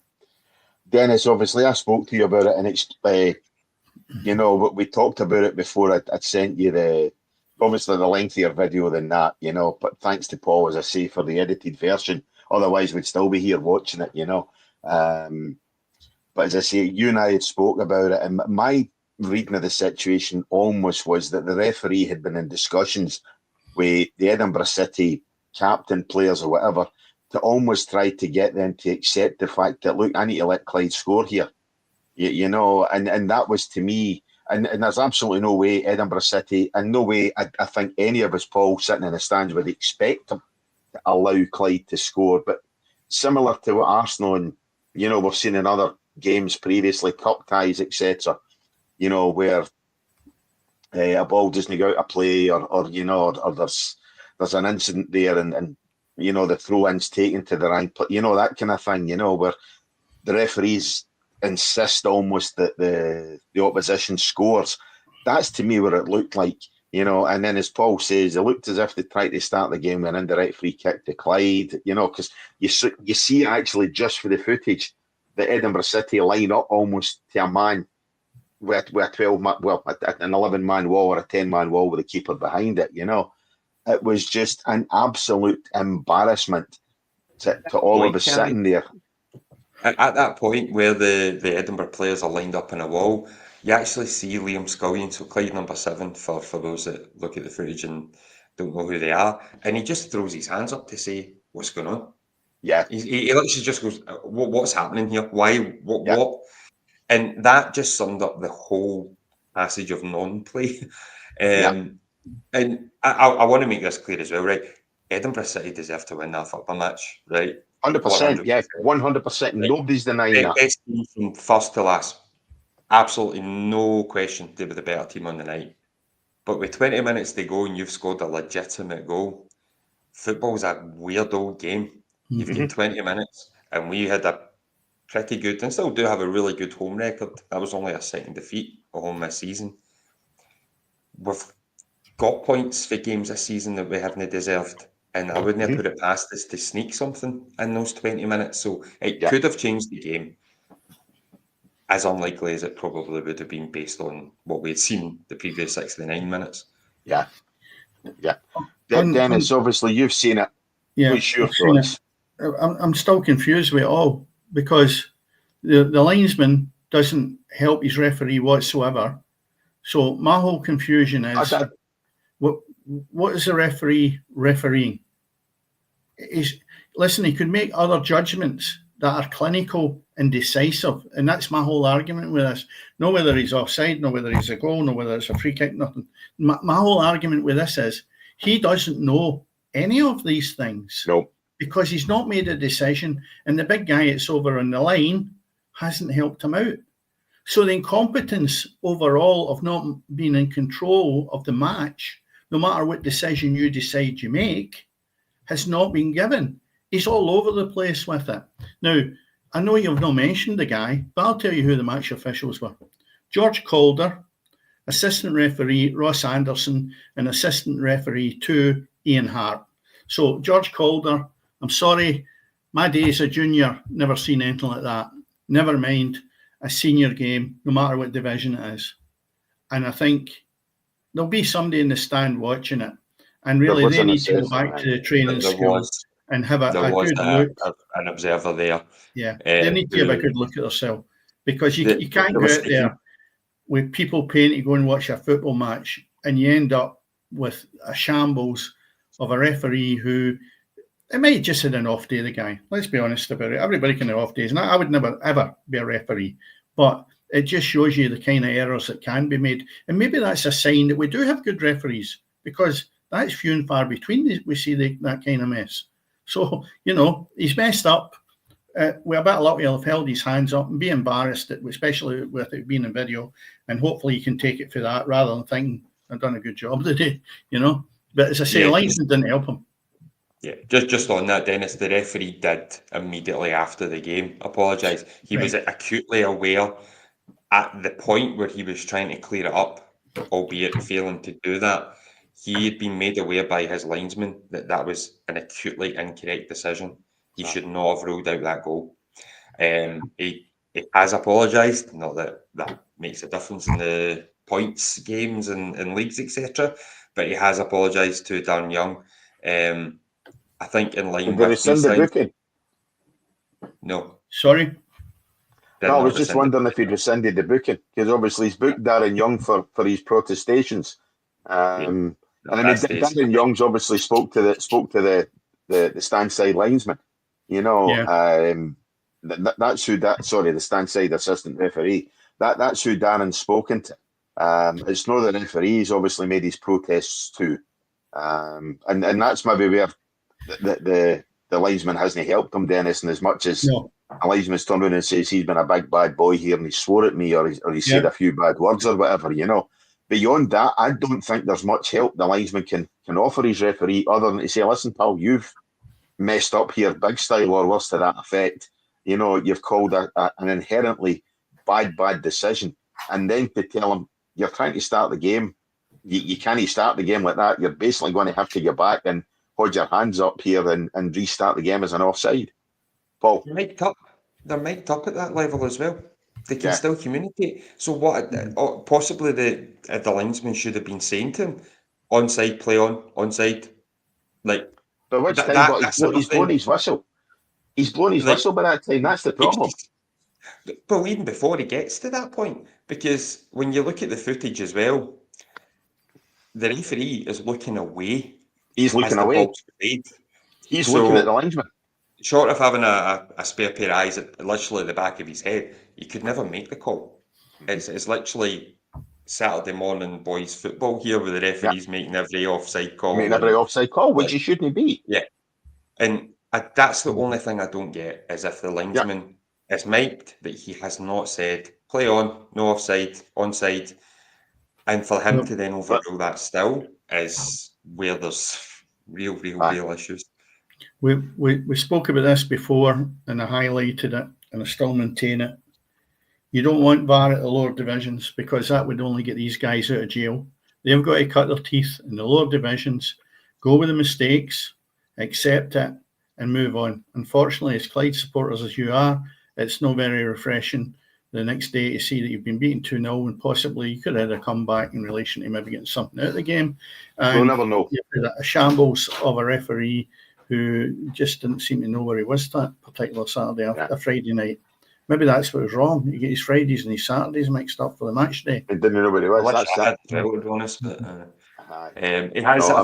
Dennis, obviously, I spoke to you about it, and it's, we talked about it before. I'd sent you obviously the lengthier video than that, but thanks to Paul, as I say, for the edited version. Otherwise, we'd still be here watching it, But as I say, you and I had spoke about it, and my reading of the situation almost was that the referee had been in discussions with the Edinburgh City captain, players, or whatever, to almost try to get them to accept the fact that, look, I need to let Clyde score here. And that was, to me, and there's absolutely no way Edinburgh City, and no way I think any of us, Paul, sitting in the stands would expect them to allow Clyde to score. But similar to what Arsenal and, we've seen in other games previously, cup ties, etc., where a ball doesn't go out of play, or there's an incident there, and the throw-in's taken to the right, that kind of thing, where the referees insist almost that the opposition scores. That's, to me, where it looked like, and then, as Paul says, it looked as if they tried to start the game with an indirect free kick to Clyde, because you see actually just for the footage that Edinburgh City line up almost to a man with a 12-man, an 11-man wall or a 10-man wall with a keeper behind it, It was just an absolute embarrassment to all of us sitting there. At that point where the Edinburgh players are lined up in a wall, you actually see Liam Scullion, so Clyde number 7, for those that look at the footage and don't know who they are, and he just throws his hands up to say, what's going on? Yeah. He literally just goes, what's happening here? Why? What? And that just summed up the whole passage of non-play. And I want to make this clear as well, right? Edinburgh City deserve to win that football match, right? 100%, yeah, 100%. Nobody's denying that. Best team from first to last. Absolutely no question they were the better team on the night. But with 20 minutes to go and you've scored a legitimate goal, football's a weird old game. You've got 20 minutes, and we had a pretty good, and still do have a really good home record. That was only our second defeat at home this season. We've got points for games this season that we haven't deserved, and I wouldn't have put it past us to sneak something in those 20 minutes. So it could have changed the game, as unlikely as it probably would have been based on what we had seen the previous 69 minutes. Yeah. Dennis, obviously you've seen it. Yeah, what's your thoughts? I'm still confused with it all, because the linesman doesn't help his referee whatsoever. So my whole confusion is, what is the referee refereeing? Listen, he could make other judgments that are clinical and decisive, and that's my whole argument with this. No whether he's offside, no whether he's a goal, no whether it's a free kick, nothing. My whole argument with this is he doesn't know any of these things. No. Because he's not made a decision, and the big guy that's over on the line hasn't helped him out. So the incompetence overall of not being in control of the match, no matter what decision you decide you make, has not been given. He's all over the place with it. Now, I know you've not mentioned the guy, but I'll tell you who the match officials were. George Calder, assistant referee Ross Anderson, and assistant referee 2, Ian Hart. So George Calder, I'm sorry, my days as a junior, never seen anything like that. Never mind a senior game, no matter what division it is. And I think there'll be somebody in the stand watching it, and really they need to go back to the training school and have a good look. An observer there. Yeah, they need to have a good look at themselves, because you can't go out there with people paying to go and watch a football match, and you end up with a shambles of a referee who, it might just had an off day, the guy. Let's be honest about it. Everybody can have off days. And I would never, ever be a referee. But it just shows you the kind of errors that can be made. And maybe that's a sign that we do have good referees, because that's few and far between we see that kind of mess. So, he's messed up. we're a bit lucky to have held his hands up and be embarrassed, especially with it being a video, and hopefully he can take it for that rather than thinking I've done a good job today, But as I say, linesman didn't help him. Yeah, just on that, Dennis, the referee did immediately after the game apologise. He was acutely aware at the point where he was trying to clear it up, albeit failing to do that. He had been made aware by his linesman that was an acutely incorrect decision. He should not have ruled out that goal. He has apologised, not that makes a difference in the points, games and leagues, etc. But he has apologised to Darren Young. I think in line Did with they rescind the booking? No. Sorry? No, I was just wondering if he'd rescinded the booking, because obviously he's booked Darren Young for his protestations. And I mean, Darren Young's obviously spoke to the stand side linesman. That's who the stand side assistant referee. That's who Darren's spoken to. It's not the referee. He's obviously made his protests too, and that's maybe where the linesman hasn't helped him, Dennis. And as much as a linesman's turned around and says he's been a big bad boy here and he swore at me or he said a few bad words or whatever, Beyond that, I don't think there's much help the linesman can offer his referee other than to say, listen, pal, you've messed up here big style or worse to that effect. You've called an inherently bad decision. And then to tell him you're trying to start the game, you can't start the game like that. You're basically going to have to go back and hold your hands up here and restart the game as an offside. Paul? They're mic'd up at that level as well. They can still communicate. So what possibly the linesman should have been saying to him, onside, play on, onside. Like, but which time? He's blown his whistle. He's blown his whistle by that time. That's the problem. But even before he gets to that point, because when you look at the footage as well, the referee is looking away. He's looking away. He's looking at the linesman. Short of having a spare pair of eyes literally at the back of his head, he could never make the call. It's literally Saturday morning boys football here with the referees making every offside call. Which he shouldn't be. Yeah. And that's the only thing I don't get, is if the linesman is mic'd that he has not said, play on, no offside, onside. And for him to then overrule that still is where there's real issues. We spoke about this before and I highlighted it and I still maintain it. You don't want VAR at the lower divisions because that would only get these guys out of jail. They've got to cut their teeth in the lower divisions, go with the mistakes, accept it and move on. Unfortunately, as Clyde supporters as you are, it's not very refreshing the next day to see that you've been beaten 2-0 and possibly you could have had a comeback in relation to maybe getting something out of the game. And we'll never know. A shambles of a referee who just didn't seem to know where he was that particular Saturday or Friday night. Maybe that's what was wrong. You get his Fridays and his Saturdays mixed up for the match day. He didn't know where he was. To be honest, but it has. I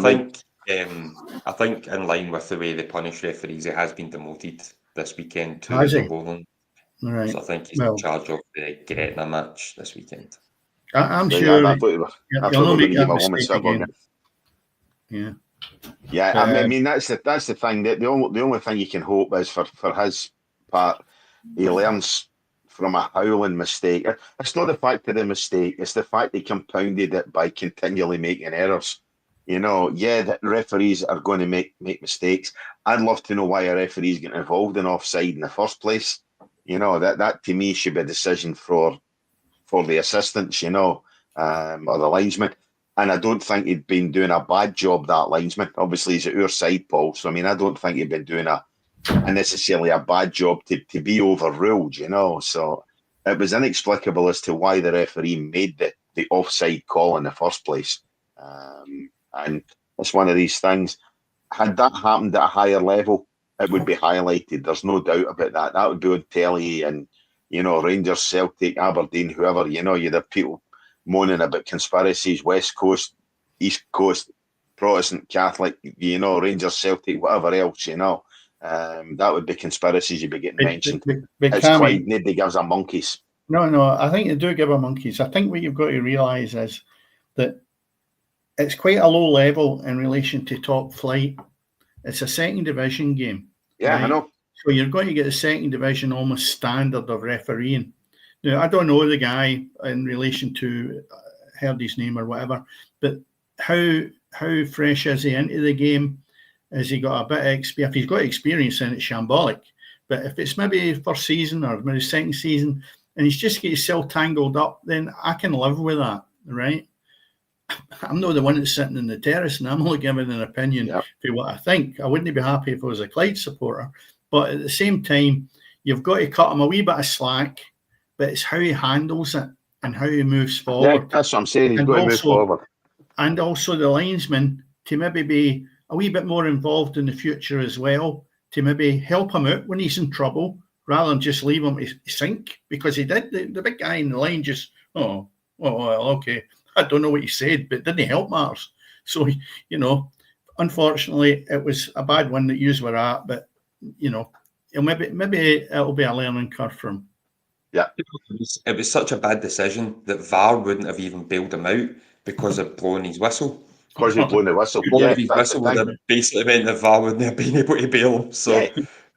think in line with the way they punish referees, he has been demoted this weekend to the bowling. Right. So I think he's in charge of the Gretna match this weekend. I'm sure. I mean that's the thing. The only thing you can hope is for his part, he learns from a howling mistake. It's not the fact of the mistake; it's the fact he compounded it by continually making errors. That referees are going to make mistakes. I'd love to know why a referee's getting involved in offside in the first place. That to me should be a decision for the assistants, or the linesman. And I don't think he'd been doing a bad job, that linesman. Obviously, he's at our side, Paul. So, I mean, I don't think he'd been doing a necessarily a bad job to be overruled, So it was inexplicable as to why the referee made the offside call in the first place. And it's one of these things. Had that happened at a higher level, it would be highlighted. There's no doubt about that. That would be on telly and, Rangers, Celtic, Aberdeen, whoever, you'd have people moaning about conspiracies, West Coast, East Coast, Protestant, Catholic, Rangers, Celtic, whatever else, that would be conspiracies you'd be getting mentioned. It's Clyde, nobody gives a monkeys. No, I think they do give a monkeys. I think what you've got to realise is that it's quite a low level in relation to top flight. It's a second division game. Yeah, right? I know. So you're going to get a second division almost standard of refereeing. Now, I don't know the guy in relation to heard his name or whatever, but how fresh is he into the game? Has he got a bit of experience? If he's got experience, then it's shambolic. But if it's maybe first season or maybe second season, and he's just get himself tangled up, then I can live with that, right? I'm not the one that's sitting in the terrace, and I'm only giving an opinion for what I think. I wouldn't be happy if I was a Clyde supporter, but at the same time, you've got to cut him a wee bit of slack, but it's how he handles it and how he moves forward. Yeah, that's what I'm saying. He's got to move forward. And also the linesman to maybe be a wee bit more involved in the future as well, to maybe help him out when he's in trouble, rather than just leave him to sink, because he did. The big guy in the line just, well, okay. I don't know what he said, but didn't help matters. So, unfortunately, it was a bad one that yous were at, but, maybe it'll be a learning curve for him. Yeah. It was such a bad decision that VAR wouldn't have even bailed him out because of blowing his whistle. Because he'd blown the whistle. His whistle would have basically meant that VAR wouldn't have been able to bail him. So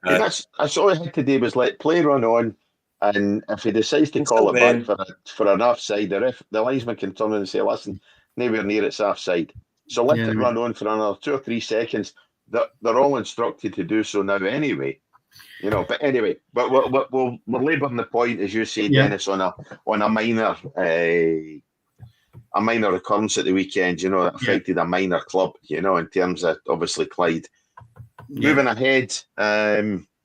that's all he had to do was let play run on, and if he decides to call it back for an offside, the linesman can turn and say, "Listen, nowhere near it's offside." So let it run on for another 2 or 3 seconds. They're all instructed to do so now anyway. But anyway, but we're labouring the point, as you say, Dennis, on a minor occurrence at the weekend, that affected a minor club, in terms of obviously Clyde. Moving ahead,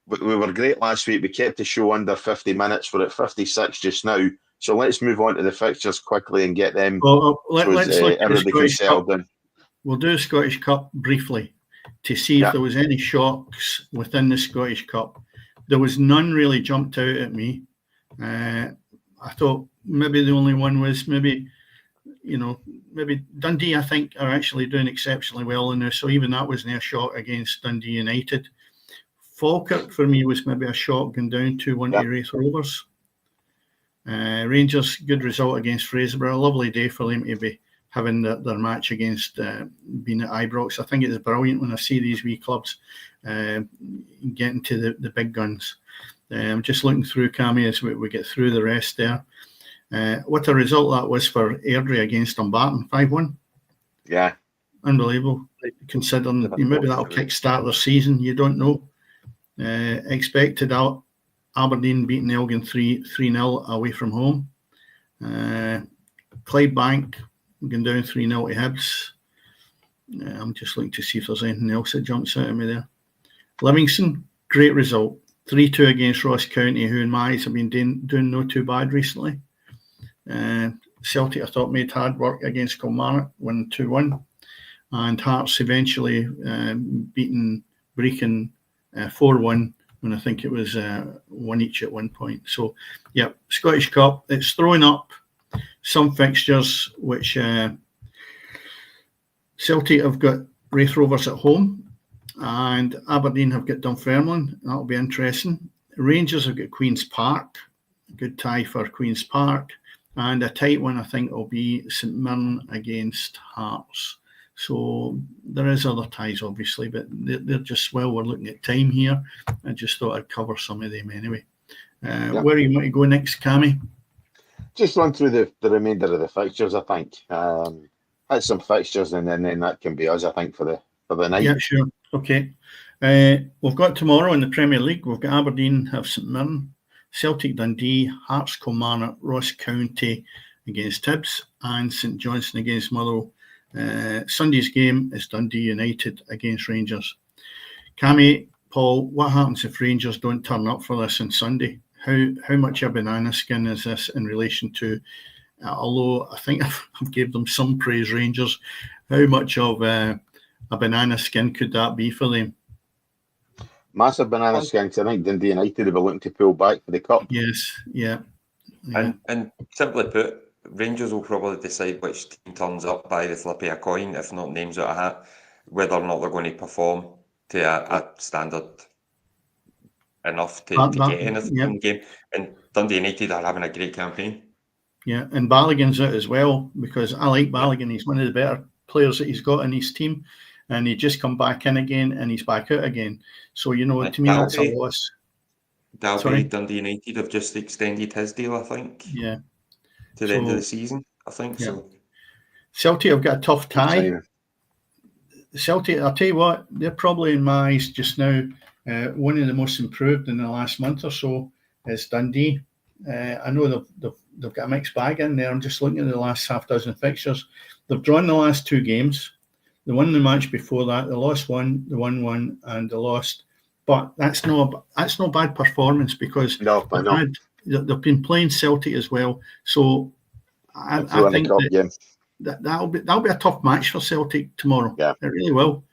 we were great last week. We kept the show under 50 minutes. We're at 56 just now. So let's move on to the fixtures quickly and get them. Well, let's look at the Scottish Cup. In. We'll do the Scottish Cup briefly to see if there was any shocks within the Scottish Cup. There was none really jumped out at me. I thought maybe the only one was maybe Dundee, I think, are actually doing exceptionally well in there. So even that wasn't a shock against Dundee United. Falkirk, for me, was maybe a shock going down 2-1 to Wraith Rovers. Rangers, good result against Fraserburgh. A lovely day for them to be having their match against being at Ibrox. I think it's brilliant when I see these wee clubs getting to the big guns. I'm just looking through, Cammy, as we get through the rest there. What a result that was for Airdrie against Dumbarton, 5-1. Yeah. Unbelievable. Considering maybe that'll kickstart their season, you don't know. Expected out Aberdeen beating Elgin 3-0 away from home. Clydebank going down 3-0 to Hibs. I'm just looking to see if there's anything else that jumps out at me there. Livingston, great result. 3-2 against Ross County, who in my eyes have been doing no too bad recently. Celtic, I thought, made hard work against Kilmarnock, won 2-1. And Hearts eventually beating Brecon 4-1, when I think it was 1 each at one point. So, Scottish Cup, it's throwing up some fixtures, which Celtic have got Wraith Rovers at home, and Aberdeen have got Dunfermline. That'll be interesting. Rangers have got Queen's Park, good tie for Queen's Park, and a tight one, I think, will be St Mirren against Hearts. So there is other ties, obviously, but they're just, we're looking at time here. I just thought I'd cover some of them anyway. Where do you want to go next, Cammy? Just run through the remainder of the fixtures, I think. Had some fixtures, and then that can be us, I think, for the night. Yeah, sure. Okay. We've got tomorrow in the Premier League, we've got Aberdeen have St Mirren, Celtic Dundee, Hearts Kilmarnock, Ross County against Hibs, and St Johnstone against Motherwell. Sunday's game is Dundee United against Rangers. Cammy, Paul, what happens if Rangers don't turn up for this on Sunday? How much a banana skin is this in relation to, although I think I've gave them some praise, Rangers, how much of a banana skin could that be for them? Massive banana skin. I think Dundee United will be looking to pull back for the cup. Yes, yeah. And simply put, Rangers will probably decide which team turns up by the flip of a coin, if not names out of a hat, whether or not they're going to perform to a standard enough to get anything in the game. And Dundee United are having a great campaign. Yeah, and Balogun's out as well, because I like Balogun. He's one of the better players that he's got in his team. and he just come back in again, and he's back out again. So, to me, that's a loss. Dundee United have just extended his deal, I think. Yeah. To the end of the season, I think so. Celtic have got a tough tie. Celtic, I'll tell you what, they're probably in my eyes just now one of the most improved in the last month or so is Dundee. I know they've got a mixed bag in there. I'm just looking at the last half dozen fixtures. They've drawn the last 2 games. They won the match before that. They lost one, they won one, and they lost. But that's no bad performance because they've been playing Celtic as well. So I think that'll be a tough match for Celtic tomorrow. Yeah, it really will.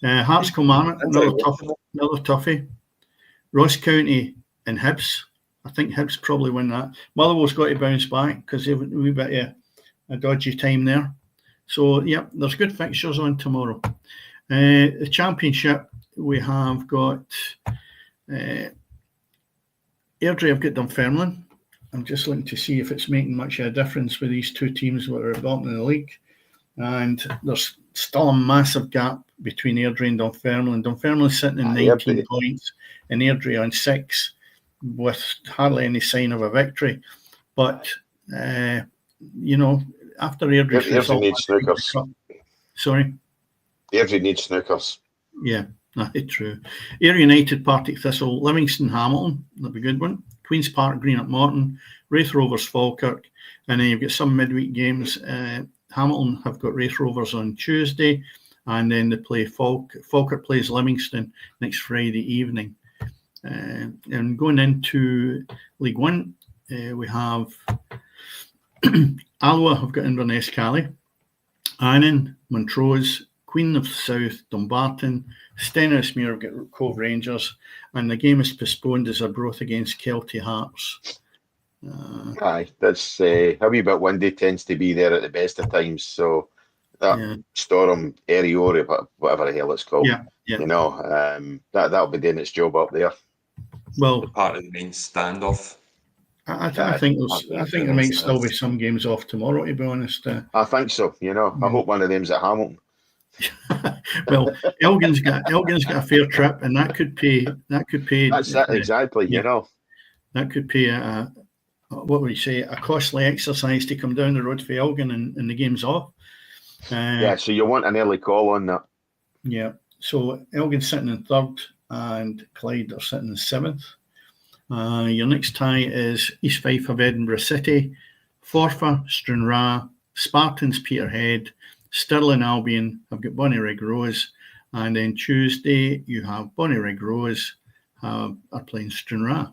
Hearts Kilmarnock, another toughie. Ross County and Hibs. I think Hibs probably win that. Motherwell's got to bounce back because they've a wee bit of a dodgy time there. So, there's good fixtures on tomorrow. The Championship, we have got Airdrie have got Dunfermline. I'm just looking to see if it's making much of a difference with these 2 teams that are bottom in the league. And there's still a massive gap between Airdrie and Dunfermline. Dunfermline's sitting in 19 points and Airdrie on 6 with hardly any sign of a victory. But, after Airdrie's result... Airdrie needs snookers. Sorry? Airdrie needs snookers. Yeah, that's true. Ayr United, Partick Thistle, Livingston, Hamilton. That'll be a good one. Queen's Park, Greenock Morton, Wraith Rovers, Falkirk. And then you've got some midweek games. Hamilton have got Wraith Rovers on Tuesday. And then they play Falkirk plays Livingston next Friday evening. And going into League One, we have Alloa have got Inverness Cali, Annan, Montrose, Queen of the South, Dumbarton, Stenhousemuir have got Cove Rangers, and the game is postponed as Arbroath against Kelty Hearts. Aye, that's a wee bit windy, tends to be there at the best of times, so that Storm, Eriore, whatever the hell it's called, that'll be doing its job up there. Well, part of the main standoff. I think there might still be some games off tomorrow, to be honest. I think so. I hope one of them's at Hamilton. Well, Elgin's got a fair trip, and that could pay. That's that exactly. That could pay a what would you say, a costly exercise to come down the road for Elgin and the game's off. So you want an early call on that. Yeah. So Elgin's sitting in 3rd, and Clyde are sitting in 7th. Your next tie is East Fife of Edinburgh City, Forfar, Stranraer, Spartans Peterhead, Stirling Albion have got Bonnyrigg Rose, and then Tuesday you have Bonnyrigg Rose are playing Stranraer.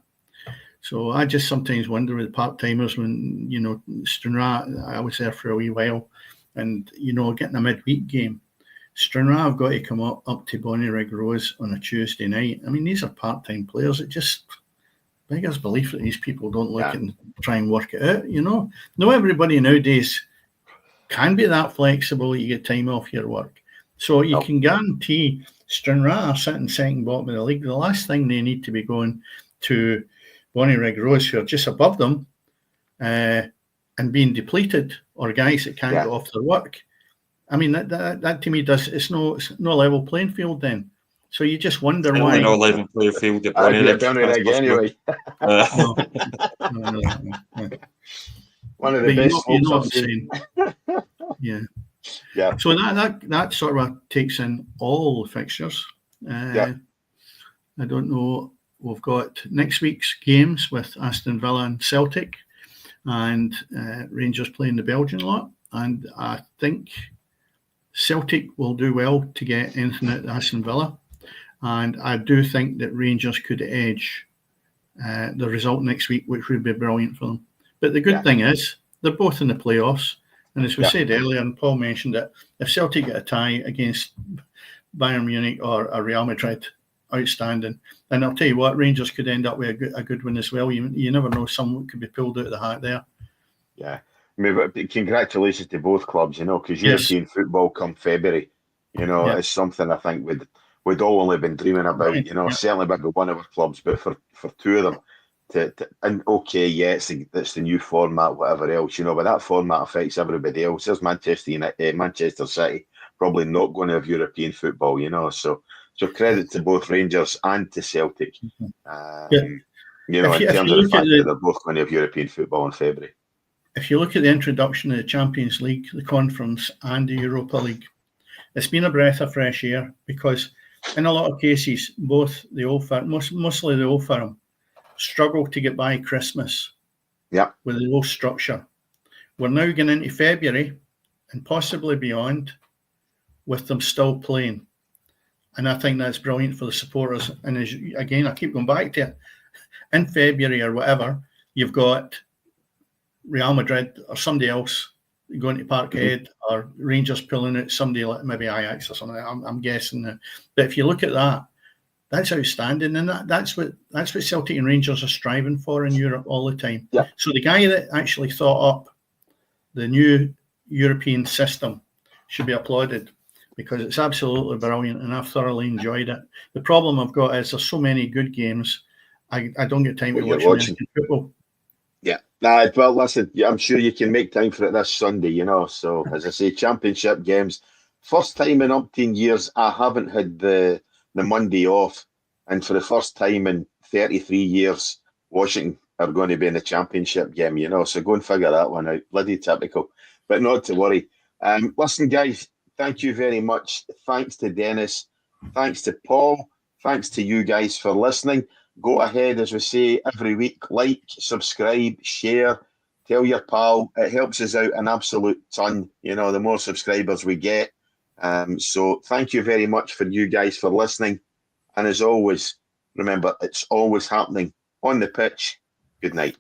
So I just sometimes wonder with part-timers when, Stranraer, I was there for a wee while, and, getting a midweek game. Stranraer have got to come up to Bonnyrigg Rose on a Tuesday night. I mean, these are part-time players. It just beggars belief that these people don't look and try and work it out, No, everybody nowadays can be that flexible that you get time off your work. So you can guarantee Stranraer are sitting second bottom of the league. The last thing they need to be going to Bonnyrigg Rose, who are just above them, and being depleted, or guys that can't get off their work. I mean, that to me it's no level playing field then. So you just wonder why. No level playing field at Bonnyrigg anyway. No. One of the best. You know what I'm saying. Yeah. So that sort of takes in all the fixtures. I don't know. We've got next week's games with Aston Villa and Celtic, and Rangers playing the Belgian lot. And I think Celtic will do well to get anything out of Aston Villa. And I do think that Rangers could edge the result next week, which would be brilliant for them. But the good thing is, they're both in the playoffs. And as we said earlier, and Paul mentioned it, if Celtic get a tie against Bayern Munich or Real Madrid, outstanding. And I'll tell you what, Rangers could end up with a good one as well. You never know, someone could be pulled out of the hat there. Yeah. I mean, congratulations to both clubs, because European football come February, is something I think we'd all only been dreaming about, certainly maybe one of our clubs, but for 2 of them, it's the new format, whatever else, but that format affects everybody else. There's Manchester City, probably not going to have European football, so credit to both Rangers and to Celtic. In terms of the fact that they're both going to have European football in February. If you look at the introduction of the Champions League, the Conference and the Europa League, it's been a breath of fresh air because in a lot of cases, both the Old Firm, mostly the Old Firm, struggle to get by Christmas with the low structure. We're now getting into February and possibly beyond with them still playing. And I think that's brilliant for the supporters. And again, I keep going back to it. In February or whatever, you've got Real Madrid or somebody else going to Parkhead or Rangers pulling out somebody like maybe Ajax or something. I'm guessing that. But if you look at that, that's outstanding, and that's what Celtic and Rangers are striving for in Europe all the time. Yeah. So the guy that actually thought up the new European system should be applauded because it's absolutely brilliant, and I've thoroughly enjoyed it. The problem I've got is there's so many good games, I don't get time to watch American football. Yeah. Well, listen, I'm sure you can make time for it this Sunday, So, as I say, championship games. First time in umpteen years, I haven't had the Monday off. And for the first time in 33 years, Washington are going to be in the championship game, So go and figure that one out. Bloody typical. But not to worry. Listen, guys, thank you very much. Thanks to Dennis. Thanks to Paul. Thanks to you guys for listening. Go ahead, as we say every week, like, subscribe, share, tell your pal. It helps us out an absolute ton, the more subscribers we get. So thank you very much for you guys for listening. And as always, remember, it's always happening on the pitch. Good night.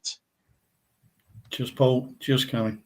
Cheers, Paul. Cheers, Cammy.